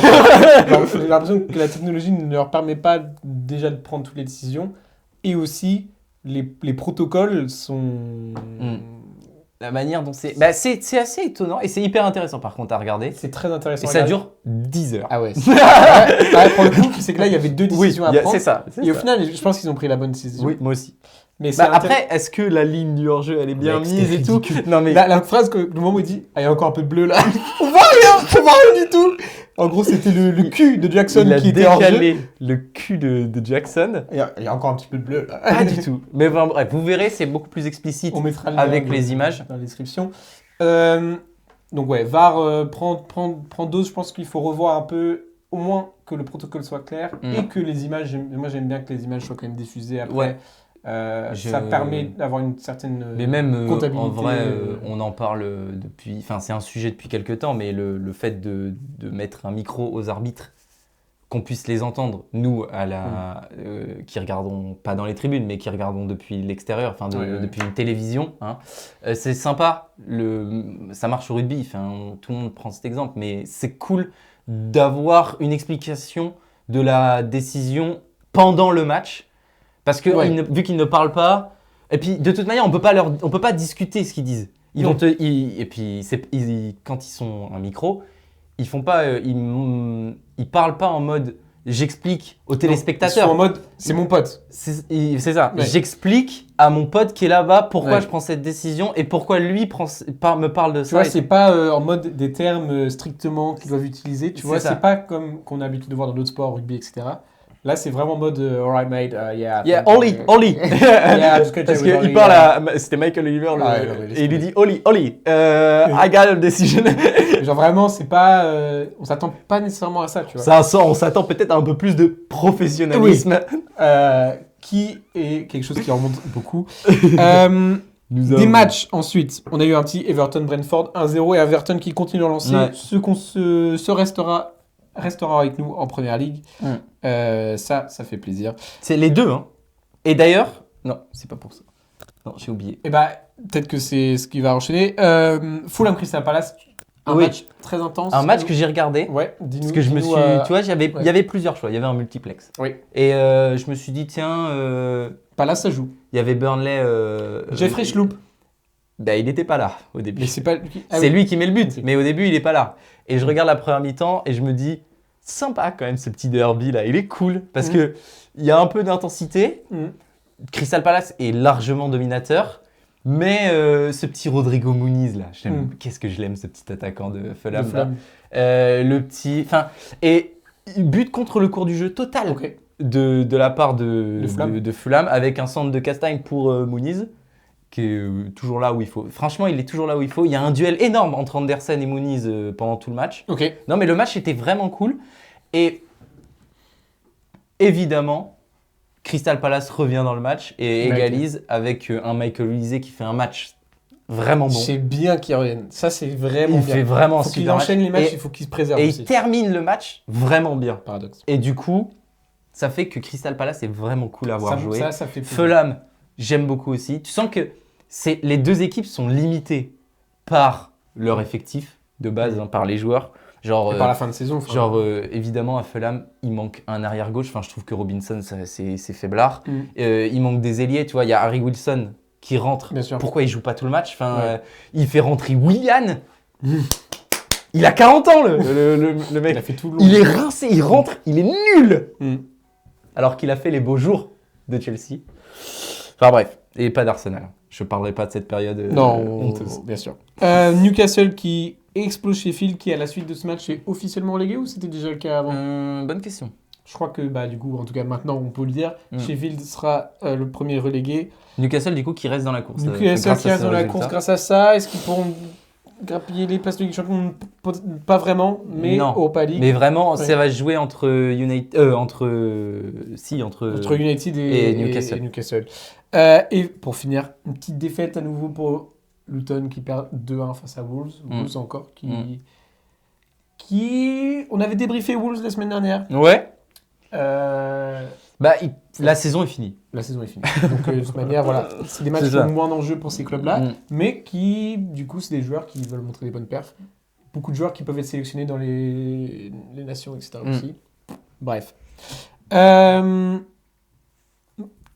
Genre, j'ai l'impression que la technologie ne leur permet pas déjà de prendre toutes les décisions. Et aussi, les protocoles sont.
La manière dont c'est... Bah, c'est assez étonnant et c'est hyper intéressant par contre à regarder.
C'est très intéressant.
Et
à
ça
regarder.
dure 10 heures.
Ah ouais. Ouais, pour le coup, c'est que là, il y avait deux décisions à prendre.
c'est ça.
Et au final, je pense qu'ils ont pris la bonne décision.
Oui, moi aussi.
Mais c'est
Bah, après, est-ce que la ligne du hors-jeu, elle est bien
Mec,
mise
c'était
et tout? Non mais...
la phrase, que, le moment où il dit « Ah, il y a encore un peu de bleu là !» On voit rien du tout. En gros, c'était le cul de Jackson
il a
qui était hors jeu.
décalé le cul de Jackson.
Il y a encore un petit peu de bleu là.
Pas du tout. Mais enfin, bref, vous verrez, c'est beaucoup plus explicite.
On mettra le
Avec
lien
les
dans-
images.
dans la description. Donc ouais, VAR prend dose. Je pense qu'il faut revoir un peu, au moins que le protocole soit clair et que les images. Moi, j'aime bien que les images soient quand même diffusées après.
Ouais.
Ça permet d'avoir une certaine
Mais même en
comptabilité.
vrai, on en parle depuis. Enfin, c'est un sujet depuis quelques temps, mais le fait de mettre un micro aux arbitres, qu'on puisse les entendre, nous, qui regardons pas dans les tribunes, mais qui regardons depuis l'extérieur, enfin depuis une télévision, hein, c'est sympa. Ça marche au rugby, tout le monde prend cet exemple, mais c'est cool d'avoir une explication de la décision pendant le match. Parce que vu qu'ils ne parlent pas, et puis de toute manière on peut pas discuter ce qu'ils disent. Et puis quand ils sont un micro, ils font pas, ils parlent pas en mode j'explique aux téléspectateurs.
Ils sont en mode c'est mon pote.
C'est ça.
Ouais.
J'explique à mon pote qui est là-bas pourquoi
Ouais.
je prends cette décision et pourquoi lui me parle de
Tu
ça.
vois, c'est pas en mode des termes strictement qu'ils doivent utiliser. Tu vois,
ça.
c'est pas comme qu'on a l'habitude de voir dans d'autres sports, rugby, etc. Là, c'est vraiment en mode alright mate, yeah.
Yeah, Oli.
Yeah, just
Parce
with
qu'il
Oli,
parle c'était Michael Oliver, et il lui dit Oli, I got a decision.
Genre vraiment, c'est pas, on s'attend pas nécessairement à ça, tu vois.
On s'attend peut-être à un peu plus de professionnalisme.
Qui est quelque chose qui remonte beaucoup. Des matchs ensuite. On a eu un petit Everton-Brentford 1-0 et Everton qui continue à lancer.
Ouais.
Ce restera avec nous en première ligue. Ça fait plaisir.
C'est les deux, hein. Et d'ailleurs, non, c'est pas pour ça. Non, j'ai oublié.
Et bah, peut-être que c'est ce qui va enchaîner. Fulham Crystal Palace, un match très intense.
Un match que j'ai regardé.
Ouais, dis-nous.
Parce que je me suis. Tu vois, il y avait plusieurs choix. Il y avait un multiplex.
Oui.
Et je me suis dit, tiens,
Palace, ça joue.
il y avait Burnley.
Jeffrey Schlupp.
Bah, il n'était pas là au début.
Mais c'est pas.
C'est lui qui met le but,
Ok.
mais au début, il n'est pas là. Et je regarde la première mi-temps et je me dis, sympa quand même ce petit derby là, il est cool parce que il y a un peu d'intensité. Crystal Palace est largement dominateur, mais ce petit Rodrigo Muniz là, qu'est-ce que je l'aime ce petit attaquant de Fulham.
Fulham.
Le petit, et but contre le cours du jeu total
Ok.
de la part de
Fulham.
avec un centre de Castagne pour Muniz. Qui est toujours là où il faut. Franchement, il est toujours là où il faut. Il y a un duel énorme entre Andersen et Muniz pendant tout le match.
Ok.
Non, mais le match était vraiment cool. Et évidemment, Crystal Palace revient dans le match et égalise avec un Michael Olise qui fait un match vraiment bon.
C'est bien qu'il revienne. Ça, c'est vraiment
Il
bien.
fait vraiment un
Faut qu'il
super
enchaîne
match.
les matchs,
Et-
il faut qu'il se préserve
Et
aussi.
il termine le match vraiment bien.
Paradoxe.
Et du coup, ça fait que Crystal Palace est vraiment cool à voir jouer.
Ça fait plaisir.
Fulham, j'aime beaucoup aussi. Tu sens que les deux équipes sont limitées par leur effectif de base, par les joueurs. Genre,
Et par la fin de saison. enfin.
évidemment, à Fulham, il manque un arrière-gauche. Enfin, je trouve que Robinson, c'est faiblard.
Mm.
Il manque des ailiers. Tu vois, il y a Harry Wilson qui rentre.
Bien sûr.
Pourquoi il joue pas tout le match? Enfin,
Ouais.
il fait rentrer Willian. Il a 40 ans, le mec.
Il a fait tout le long.
Il est rincé, il rentre, il est nul.
Mm.
Alors qu'il a fait les beaux jours de Chelsea. Enfin bref, et pas d'Arsenal. Je parlerai pas de cette période honteuse.
bien sûr. Newcastle qui explose Sheffield, qui à la suite de ce match est officiellement relégué ou c'était déjà le cas avant?
Bonne question.
Je crois que du coup, en tout cas maintenant on peut le dire,
Mm.
Sheffield sera le premier relégué.
Newcastle du coup qui reste dans la course.
Newcastle
grâce
qui
à
reste
ce
dans la
résultat.
course grâce à ça. Est-ce qu'ils pourront grappiller les places de Ligue des Champions, pas vraiment, mais
Non.
Europa League.
Mais vraiment,
Ouais.
ça va se jouer entre entre
United
et Newcastle.
et Newcastle. Et pour finir, une petite défaite à nouveau pour Luton qui perd 2-1 face à Wolves. Wolves encore, qui... On avait débriefé Wolves la semaine dernière.
Ouais.
Euh,
Bah, la saison est finie.
La saison est finie. Donc, de toute manière, voilà. C'est des matchs
C'est
qui
ça.
ont moins d'enjeux pour ces clubs-là,
Mm.
mais qui, du coup, c'est des joueurs qui veulent montrer des bonnes perfs. Beaucoup de joueurs qui peuvent être sélectionnés dans les nations, etc. aussi. Bref.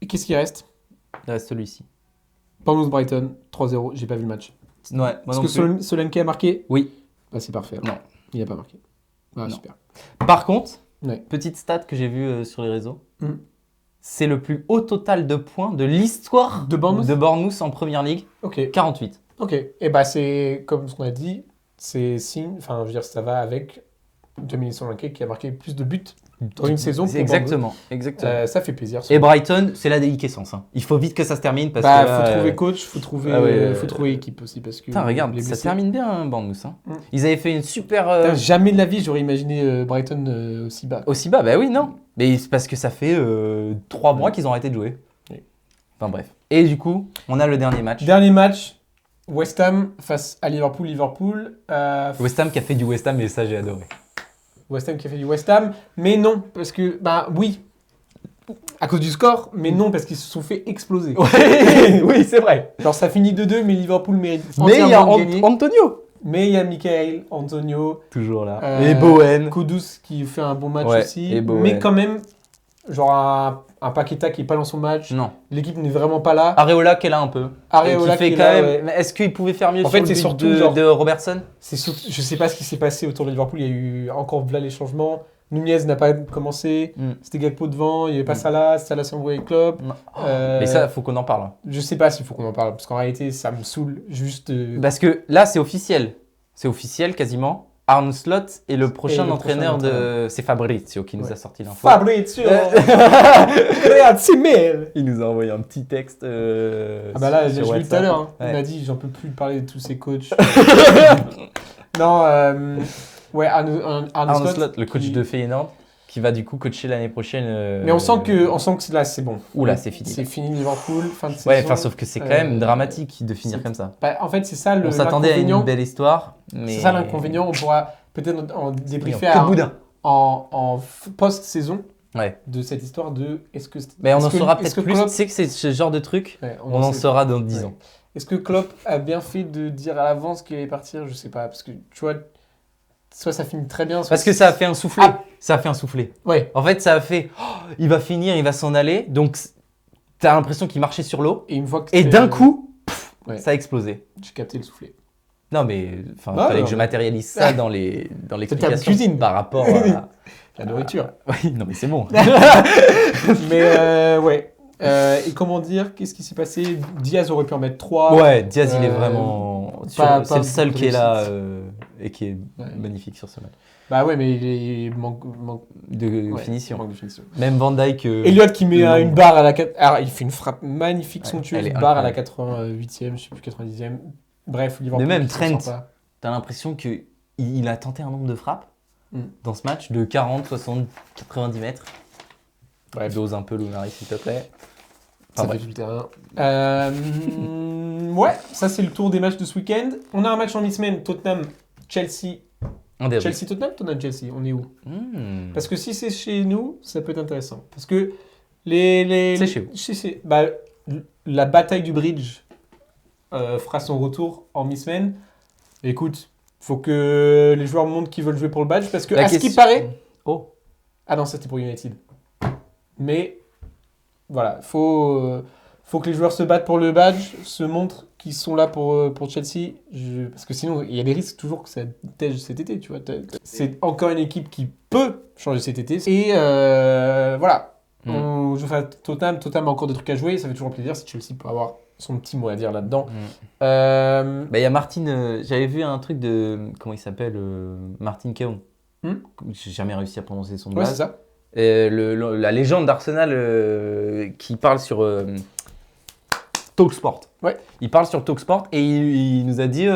Et qu'est-ce qui reste?
Il reste celui-ci.
Bournemouth-Brighton, 3-0. J'ai pas vu le match.
Ouais, moi
Est-ce
non
que
plus.
Solanke a marqué?
Oui.
Bah, c'est parfait. alors.
Non.
Il n'a pas marqué. Ah,
Non.
super.
Par contre,
Ouais.
petite stat que j'ai vue sur les réseaux.
Mm.
C'est le plus haut total de points de l'histoire
De Bournemouth
en Première Ligue.
Ok.
48.
Ok. Et bah, c'est comme ce qu'on a dit, c'est signe. Enfin, je veux dire, ça va avec Dominique Solanke qui a marqué plus de buts dans une saison. pour
Exactement.
Ça fait plaisir.
Et Brighton, c'est la déliquescence. Hein. Il faut vite que ça se termine parce
Bah,
que là,
faut trouver coach, faut trouver,
ah ouais,
faut trouver équipe aussi parce que.
Putain, regarde,
les
ça
blessés.
termine bien, hein, Bournemouth. Hein.
Mm.
Ils avaient fait une super.
Putain, jamais de la vie j'aurais imaginé Brighton aussi bas.
Aussi bas, bah oui, non. Mais c'est parce que ça fait 3 mois qu'ils ont arrêté de jouer.
Oui.
Enfin bref. Et du coup, on a le dernier match.
Dernier match, West Ham face à Liverpool.
West Ham qui a fait du West Ham et ça j'ai adoré.
West Ham qui a fait du West Ham, mais non, parce que, bah oui, à cause du score, mais non, parce qu'ils se sont fait exploser.
oui, c'est vrai.
Genre ça finit 2-2, mais Liverpool mérite
Mais il y a
entièrement de gagner.
Antonio.
Mais il y a Michael, Antonio,
Toujours là.
Euh,
Et Bowen.
Kudus qui fait un bon match
Ouais,
aussi,
et Bowen.
mais quand même, genre un Paqueta qui est pas dans son match,
Non.
l'équipe n'est vraiment pas là.
Areola qui est là un peu.
Areola
Et qui fait
qui est
quand
là,
même.
ouais.
Mais est-ce qu'il pouvait faire mieux
En
sur
fait,
le
c'est
but
surtout
de,
genre-
de Robertson?
Je sais pas ce qui s'est passé autour de Liverpool, il y a eu encore là les changements. Nunez n'a pas commencé, c'était Gakpo devant, il n'y avait pas Salah s'est embrouillé avec Klopp.
Non.
Euh,
Mais ça, faut qu'on en parle.
Je sais pas s'il faut qu'on en parle, parce qu'en réalité, ça me saoule juste.
Parce que là, c'est officiel. C'est officiel quasiment. Arne Slot est le prochain
le
entraîneur
prochain
de. C'est Fabrizio qui nous
Ouais.
a sorti l'info.
Fabrizio Grazie mille.
Il nous a envoyé un petit texte.
Ah bah là, j'ai
sur
vu tout à
WhatsApp.
l'heure, hein.
Ouais.
Il m'a dit, j'en peux plus parler de tous ces coachs. Non, ouais, Arne
Arne
Slot,
Slot, le coach
qui-
de Feyenoord, qui va du coup coacher l'année prochaine.
Mais on sent que là, c'est bon.
Oula, c'est fini.
C'est fini Liverpool, fin de saison.
Ouais, enfin, sauf que c'est quand même
Euh,
dramatique de finir
c'est-
comme ça.
Bah, en fait, c'est ça
On s'attendait à une
l'inconvénient.
belle histoire, mais.
C'est ça l'inconvénient. On pourra peut-être en débriefer
Que boudin.
en post-saison
Ouais.
de cette histoire de est-ce que.
Mais on
est-ce
en
que-
saura
est-ce
peut-être
que
plus.
Klopp-
Tu sais que c'est ce genre de truc,
Ouais,
on en
sait-
saura dans 10
Ouais.
ans.
Est-ce que Klopp a bien fait de dire à l'avance qu'il allait partir? Je sais pas, parce que tu vois, soit ça finit très bien, soit
Parce que ça a fait un soufflé.
Ah.
Ça a fait un soufflé.
Ouais.
En fait, ça a fait. Oh, il va finir, il va s'en aller. Donc, t'as l'impression qu'il marchait sur l'eau.
Et une fois que
Et
c'était-
d'un coup,
Ouais.
ça a explosé.
j'ai capté le soufflet.
Non, mais enfin,
Ah,
fallait
non,
que je
mais-
matérialise ça dans l'explication
cuisine.
par rapport à.
La nourriture.
Oui, non, mais c'est bon.
Mais ouais. Et comment dire, qu'est-ce qui s'est passé? Diaz aurait pu en mettre 3.
Ouais, Diaz, il est
Euh,
vraiment.
pas
C'est le seul
beaucoup de
qui est là
réussite.
et qui est
Ouais.
magnifique sur ce match.
Bah ouais, mais il manque
De
ouais,
finition.
manque de finition.
Même Van Dyke.
Elliott qui met
long.
une barre à la 4. Alors, il fait une frappe magnifique,
Ouais,
somptueuse,
elle est
barre à la
incroyable.
88e, je sais plus, 90e. Bref, Liverpool.
Mais même
qui s'en sort
Trent.
pas.
T'as l'impression qu'il a tenté un nombre de frappes
Mm.
dans ce match de 40, 60, 90 mètres.
Bref.
Dose un peu Lunari, s'il te plaît.
Ça
Enfin,
fait
bref.
tout le terrain. Ouais, ça c'est le tour des matchs de ce week-end. On a un match en mi-semaine, Tottenham-Chelsea.
Un derby.
Chelsea-Tottenham, Tottenham-Chelsea, on est où?
Hmm.
Parce que si c'est chez nous, ça peut être intéressant. Parce que les
C'est chez vous.
bah, la bataille du bridge fera son retour en mi-semaine. Écoute, faut que les joueurs montrent qu'ils veulent jouer pour le badge. Parce que,
La
à ce qui
question-
paraît...
Oh.
Ah non, c'était pour United. Mais voilà, faut que les joueurs se battent pour le badge, se montrent qu'ils sont là pour Chelsea. Parce que sinon, il y a des risques toujours que ça tège cet été, tu vois. C'est encore une équipe qui peut changer cet été. Et voilà, on joue face à Tottenham. Tottenham a encore des trucs à jouer. Ça fait toujours plaisir si Chelsea peut avoir son petit mot à dire là-dedans.
Bah, il y a Martin, j'avais vu un truc de. Comment il s'appelle Martin Keown. J'ai jamais réussi à prononcer son nom.
Ouais, c'est ça.
La légende d'Arsenal qui parle sur Talksport.
Ouais.
Il parle sur Talksport et il nous a dit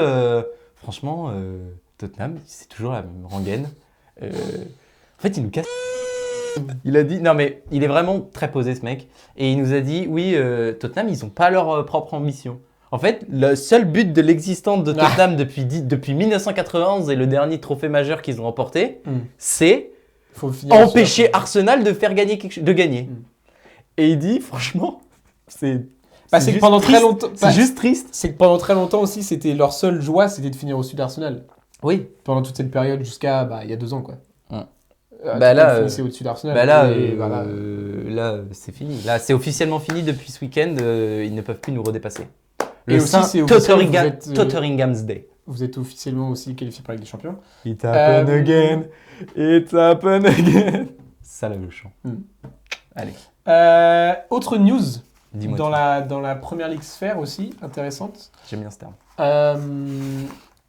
franchement, Tottenham, c'est toujours la même rengaine. En fait, il nous casse. Il a dit, non mais il est vraiment très posé ce mec. Et il nous a dit, oui, Tottenham, ils n'ont pas leur propre ambition. En fait, le seul but de l'existence de Tottenham depuis 1991 et le dernier trophée majeur qu'ils ont remporté, c'est
Faut finir
empêcher
sur-
Arsenal de faire gagner de gagner.
Mm.
Et il dit, franchement, c'est
Bah, c'est que
juste
pendant très
triste.
longtemps.
C'est
bah,
juste triste.
C'est que pendant très longtemps aussi, c'était leur seule joie, c'était de finir au-dessus d'Arsenal.
Oui.
Pendant toute cette période jusqu'à il y a 2 ans, quoi.
Ouais.
Bah
là,
finissait au-dessus d'Arsenal.
Bah là,
et voilà.
là c'est fini. Là, c'est officiellement fini depuis ce week-end. Ils ne peuvent plus nous redépasser.
Et
Le
aussi,
Saint
c'est officiel, vous êtes,
Totteringham's Day.
Vous êtes officiellement aussi qualifié pour la Ligue des Champions.
It
happened
again. It happened again. Ça, là, le chant. Allez,
Autre news
dis-moi.
dans
tout.
la Première Ligue sphère aussi, intéressante.
J'aime bien ce terme.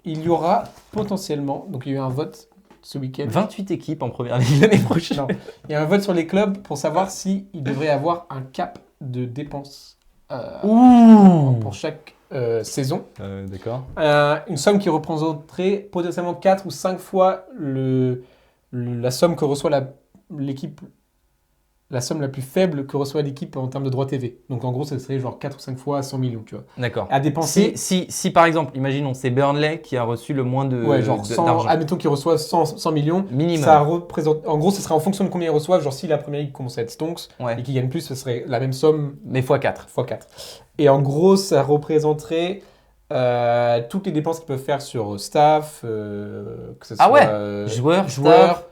Il y aura potentiellement, donc il y a eu un vote ce week-end.
28 équipes en première ligue l'année prochaine.
Non, il y a un vote sur les clubs pour savoir s'il devrait y avoir un cap de dépenses pour chaque saison.
D'accord.
Une somme qui représenterait potentiellement 4 ou 5 fois la somme que reçoit l'équipe, la somme la plus faible que reçoit l'équipe en termes de droits TV. Donc en gros, ça serait genre 4 ou 5 fois 100 millions, tu vois.
D'accord.
À dépenser,
Si par exemple, imaginons, c'est Burnley qui a reçu le moins de
ouais, genre 100,
d'argent.
admettons qu'ils reçoivent 100 millions,
Minimum.
ça représente, en gros, ce serait en fonction de combien ils reçoivent. Genre si la première ligue commence à être Stonks
Ouais.
et qu'ils gagnent plus, ce serait la même somme
Mais x4.
x 4. Et en gros, ça représenterait toutes les dépenses qu'ils peuvent faire sur staff, que ce soit
Ah ouais. Joueurs,
joueurs,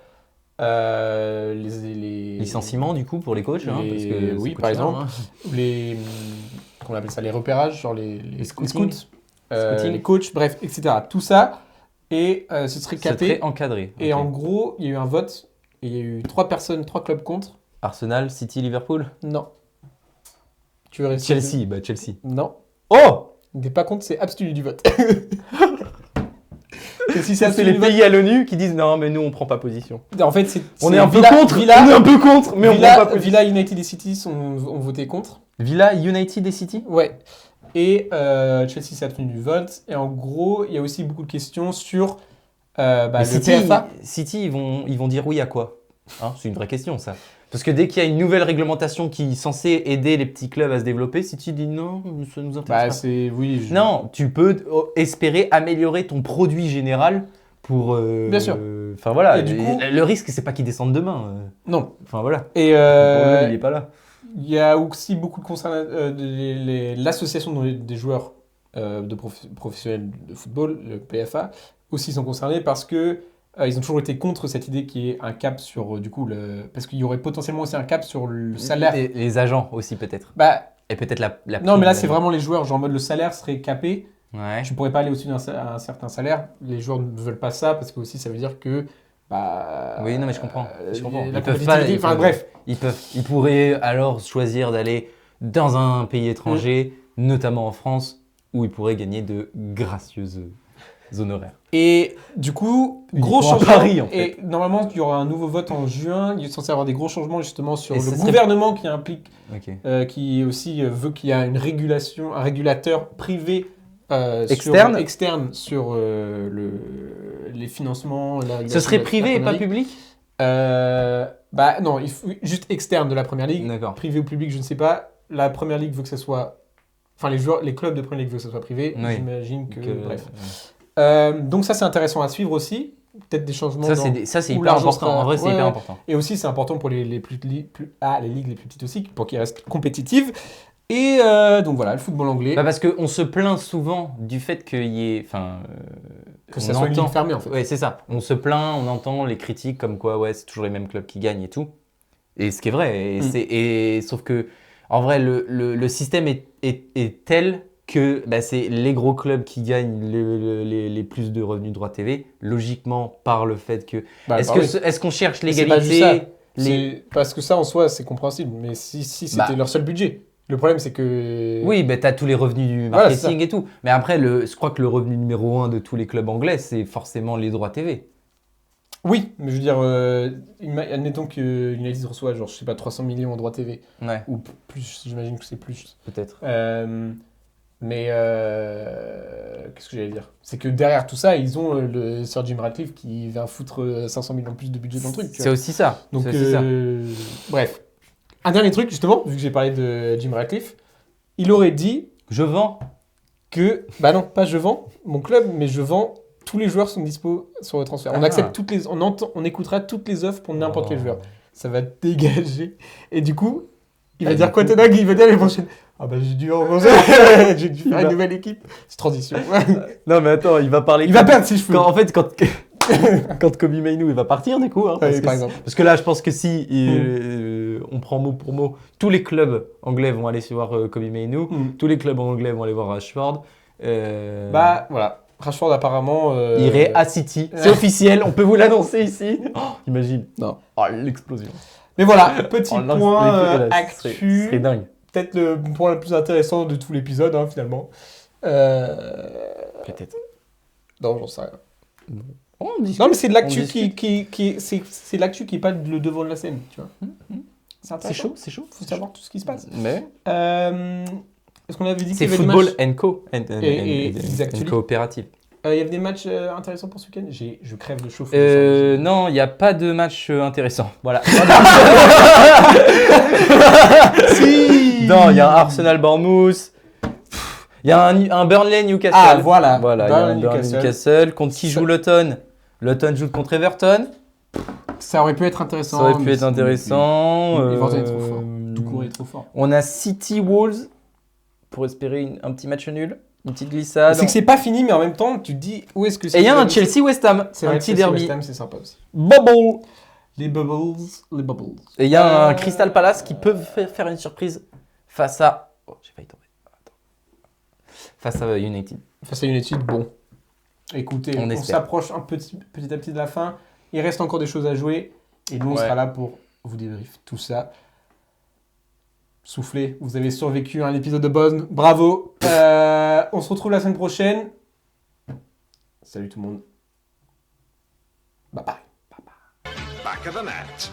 les
licenciements du coup pour les coachs. Hein,
les-
parce que
oui,
ça coûte
par
cher,
exemple.
hein.
les comment on appelle ça, les repérages, genre les scouts,
Scouting.
les coachs, bref, etc. Tout ça, et ce serait
C'est
capé.
très encadré.
Et
Ok.
en gros, il y a eu un vote, et il y a eu 3 clubs contre.
Arsenal, City, Liverpool.
Non. Tu veux rester
Chelsea, bah Chelsea.
Non.
Oh,
Il n'est pas contre, c'est abstenu du vote. Chelsea,
ça c'est les pays à l'ONU qui disent non mais nous on prend pas position.
En fait, c'est
On
c'est
est un peu
Villa-
contre.
Villa,
On est un peu contre, mais on
Villa,
prend pas position.
Villa, United et City ont voté contre.
Villa, United et City.
Ouais. Et Chelsea s'est abstenu du vote. Et en gros, il y a aussi beaucoup de questions sur
Mais
le
City,
PFA.
City, ils vont dire oui à quoi hein, c'est une vraie question ça. Parce que dès qu'il y a une nouvelle réglementation qui est censée aider les petits clubs à se développer, City dit non, ça nous intéresse
Bah,
pas.
c'est. Oui.
Non, tu peux espérer améliorer ton produit général pour.
Bien sûr.
Enfin voilà.
Et du coup-
le risque, c'est pas qu'ils descendent demain.
Non.
Enfin voilà.
Et
Le problème, il est pas là.
il y a aussi beaucoup de concernant l'association des joueurs professionnels de football, le PFA, aussi sont concernés parce que ils ont toujours été contre cette idée qui est un cap sur du coup parce qu'il y aurait potentiellement aussi un cap sur le salaire.
Les agents aussi peut-être.
Bah
Et peut-être la
non,
prime
mais là
de
c'est
l'agent.
vraiment les joueurs, genre en mode le salaire serait capé.
Ouais.
Tu pourrais pas aller au-dessus d'un certain salaire. Les joueurs ne veulent pas ça parce que aussi ça veut dire que bah
Oui, non, mais je comprends. Je comprends.
la
Ils peuvent
compétitivité,
pas-
enfin bref.
Ils pourraient alors choisir d'aller dans un pays étranger, notamment en France, où ils pourraient gagner de gracieuses honoraires.
Et du coup,
Ils
gros
vont à
changement.
Paris, en fait.
Et normalement, il y aura un nouveau vote en juin. Il est censé avoir des gros changements justement sur
Et
le
ça serait-
gouvernement qui implique,
Ok.
qui aussi veut qu'il y ait une régulation, un régulateur privé
Externe
sur les financements.
Ce serait privé et pas public.
Bah non, juste externe de la première ligue.
D'accord.
Privé ou public, je ne sais pas. La première ligue veut que ça soit. Enfin, les clubs de première ligue veulent que ça soit privé.
Oui.
J'imagine que. Bref.
ouais.
Donc, ça, c'est intéressant à suivre aussi. Peut-être des changements.
Ça, c'est
où
hyper
l'argent
important.
sera-
En vrai, c'est
Ouais,
hyper
ouais.
important.
Et aussi, c'est important pour les ligues les ligues les plus petites aussi, pour qu'elles restent compétitives. Et donc voilà, le football anglais,
Bah parce qu'on se plaint souvent du fait qu'il y ait. Enfin,
que
on
ça soit une
entend-
ligue fermée en fait.
Ouais, c'est ça. On se plaint, on entend les critiques comme quoi, ouais, c'est toujours les mêmes clubs qui gagnent et tout. Et ce qui est vrai. Et sauf que, en vrai, le système est tel que bah, c'est les gros clubs qui gagnent les plus de revenus de droits TV, logiquement par le fait que.
Bah,
Est-ce
bah
que
oui.
est-ce qu'on cherche
Mais c'est pas juste ça.
l'égalité les-
Parce que ça, en soi, c'est compréhensible. Mais si c'était
Bah.
leur seul budget. Le problème, c'est que.
Oui, bah, tu as tous les revenus du
Voilà, c'est
marketing et tout. Mais après, je crois que le revenu numéro 1 de tous les clubs anglais, c'est forcément les droits TV.
Oui, mais je veux dire, admettons que United reçoit, genre, je sais pas, 300 millions en droits TV.
Ouais,
Ou plus, j'imagine que c'est plus.
peut-être.
Mais qu'est-ce que j'allais dire? C'est que derrière tout ça, ils ont le Sir Jim Ratcliffe qui vient foutre 500 millions de plus de budget dans le truc. tu
C'est
vois.
aussi ça.
Donc,
C'est aussi ça.
bref. Un dernier truc, justement, vu que j'ai parlé de Jim Ratcliffe, il aurait dit
Je vends.
que, bah non, pas je vends mon club, mais je vends tous les joueurs sont dispo sur le transfert. On
Ah.
accepte toutes les, on écoutera toutes les offres pour n'importe
Oh.
quel joueur. Ça va dégager. Et du coup, il va
Ah,
dire
du
quoi,
coup-
Ten Hag? Il va dire l'année prochaine. Ah bah j'ai dû rencontrer, j'ai dû faire une nouvelle équipe. C'est transition.
Non, mais attends, il va parler.
Il va perdre ses cheveux.
En fait, quand Kobe Mainoo il va partir, du coup. Hein,
Ouais,
parce,
par
que,
exemple.
parce que là, je pense que si on prend mot pour mot, tous les clubs anglais vont aller voir Kobe Mainoo, tous les clubs anglais vont aller voir Rashford.
Bah voilà. Rashford apparemment.
Il irait à City. C'est officiel, on peut vous l'annoncer ici. Oh, imagine.
Non.
Oh, l'explosion.
Mais voilà, petit
Oh,
point
ce
actu.
serait dingue.
Peut-être le point le plus intéressant de tout l'épisode, hein, finalement.
Peut-être.
Non, j'en sais rien.
Oh, on discute.
Non, mais c'est de l'actu
On discute.
c'est de l'actu qui est pas le devant de la scène, tu vois. C'est
C'est
intéressant.
chaud, c'est chaud.
Faut savoir tout ce qui se passe.
Mais
Est-ce qu'on avait dit
c'est
qu'il y avait des
football
matchs
and co.
Et exactly.
Coopérative.
Il y avait des matchs intéressants pour ce week-end. Je crève de chaud. faut
Non, il n'y a pas de match intéressant. Voilà.
Si.
Non, il y a un Arsenal Bournemouth. Il y a un Burnley Newcastle.
Ah, voilà.
Voilà, il y a un
Burnley,
Burnley
Newcastle.
Newcastle. Contre qui
Ça-
joue Luton? Luton joue contre Everton.
Ça aurait pu être intéressant.
Ça aurait pu
mais
être
c'est-
intéressant.
Everton est trop fort. Tout court est trop fort.
On a City Wolves pour espérer un petit match nul, une petite glissade.
C'est que c'est pas fini, mais en même temps, tu te dis où est-ce que
Et il y a un Chelsea West Ham,
C'est
un
vrai,
petit
Chelsea,
derby.
West Ham, c'est sympa aussi.
Bubble.
Les bubbles, les bubbles.
Et il y a un Crystal Palace qui peut faire une surprise face à. Oh, j'ai failli tomber. Attends. Face à United.
Face à une étude, bon. Écoutez,
On
on
espère.
s'approche un petit à petit de la fin. Il reste encore des choses à jouer. Et nous, on
Ouais.
sera là pour vous débrief tout ça. Soufflez, vous avez survécu à un épisode de Bosn. Bravo. On se retrouve la semaine prochaine. Salut tout le monde. Bye bye.
Back of the net.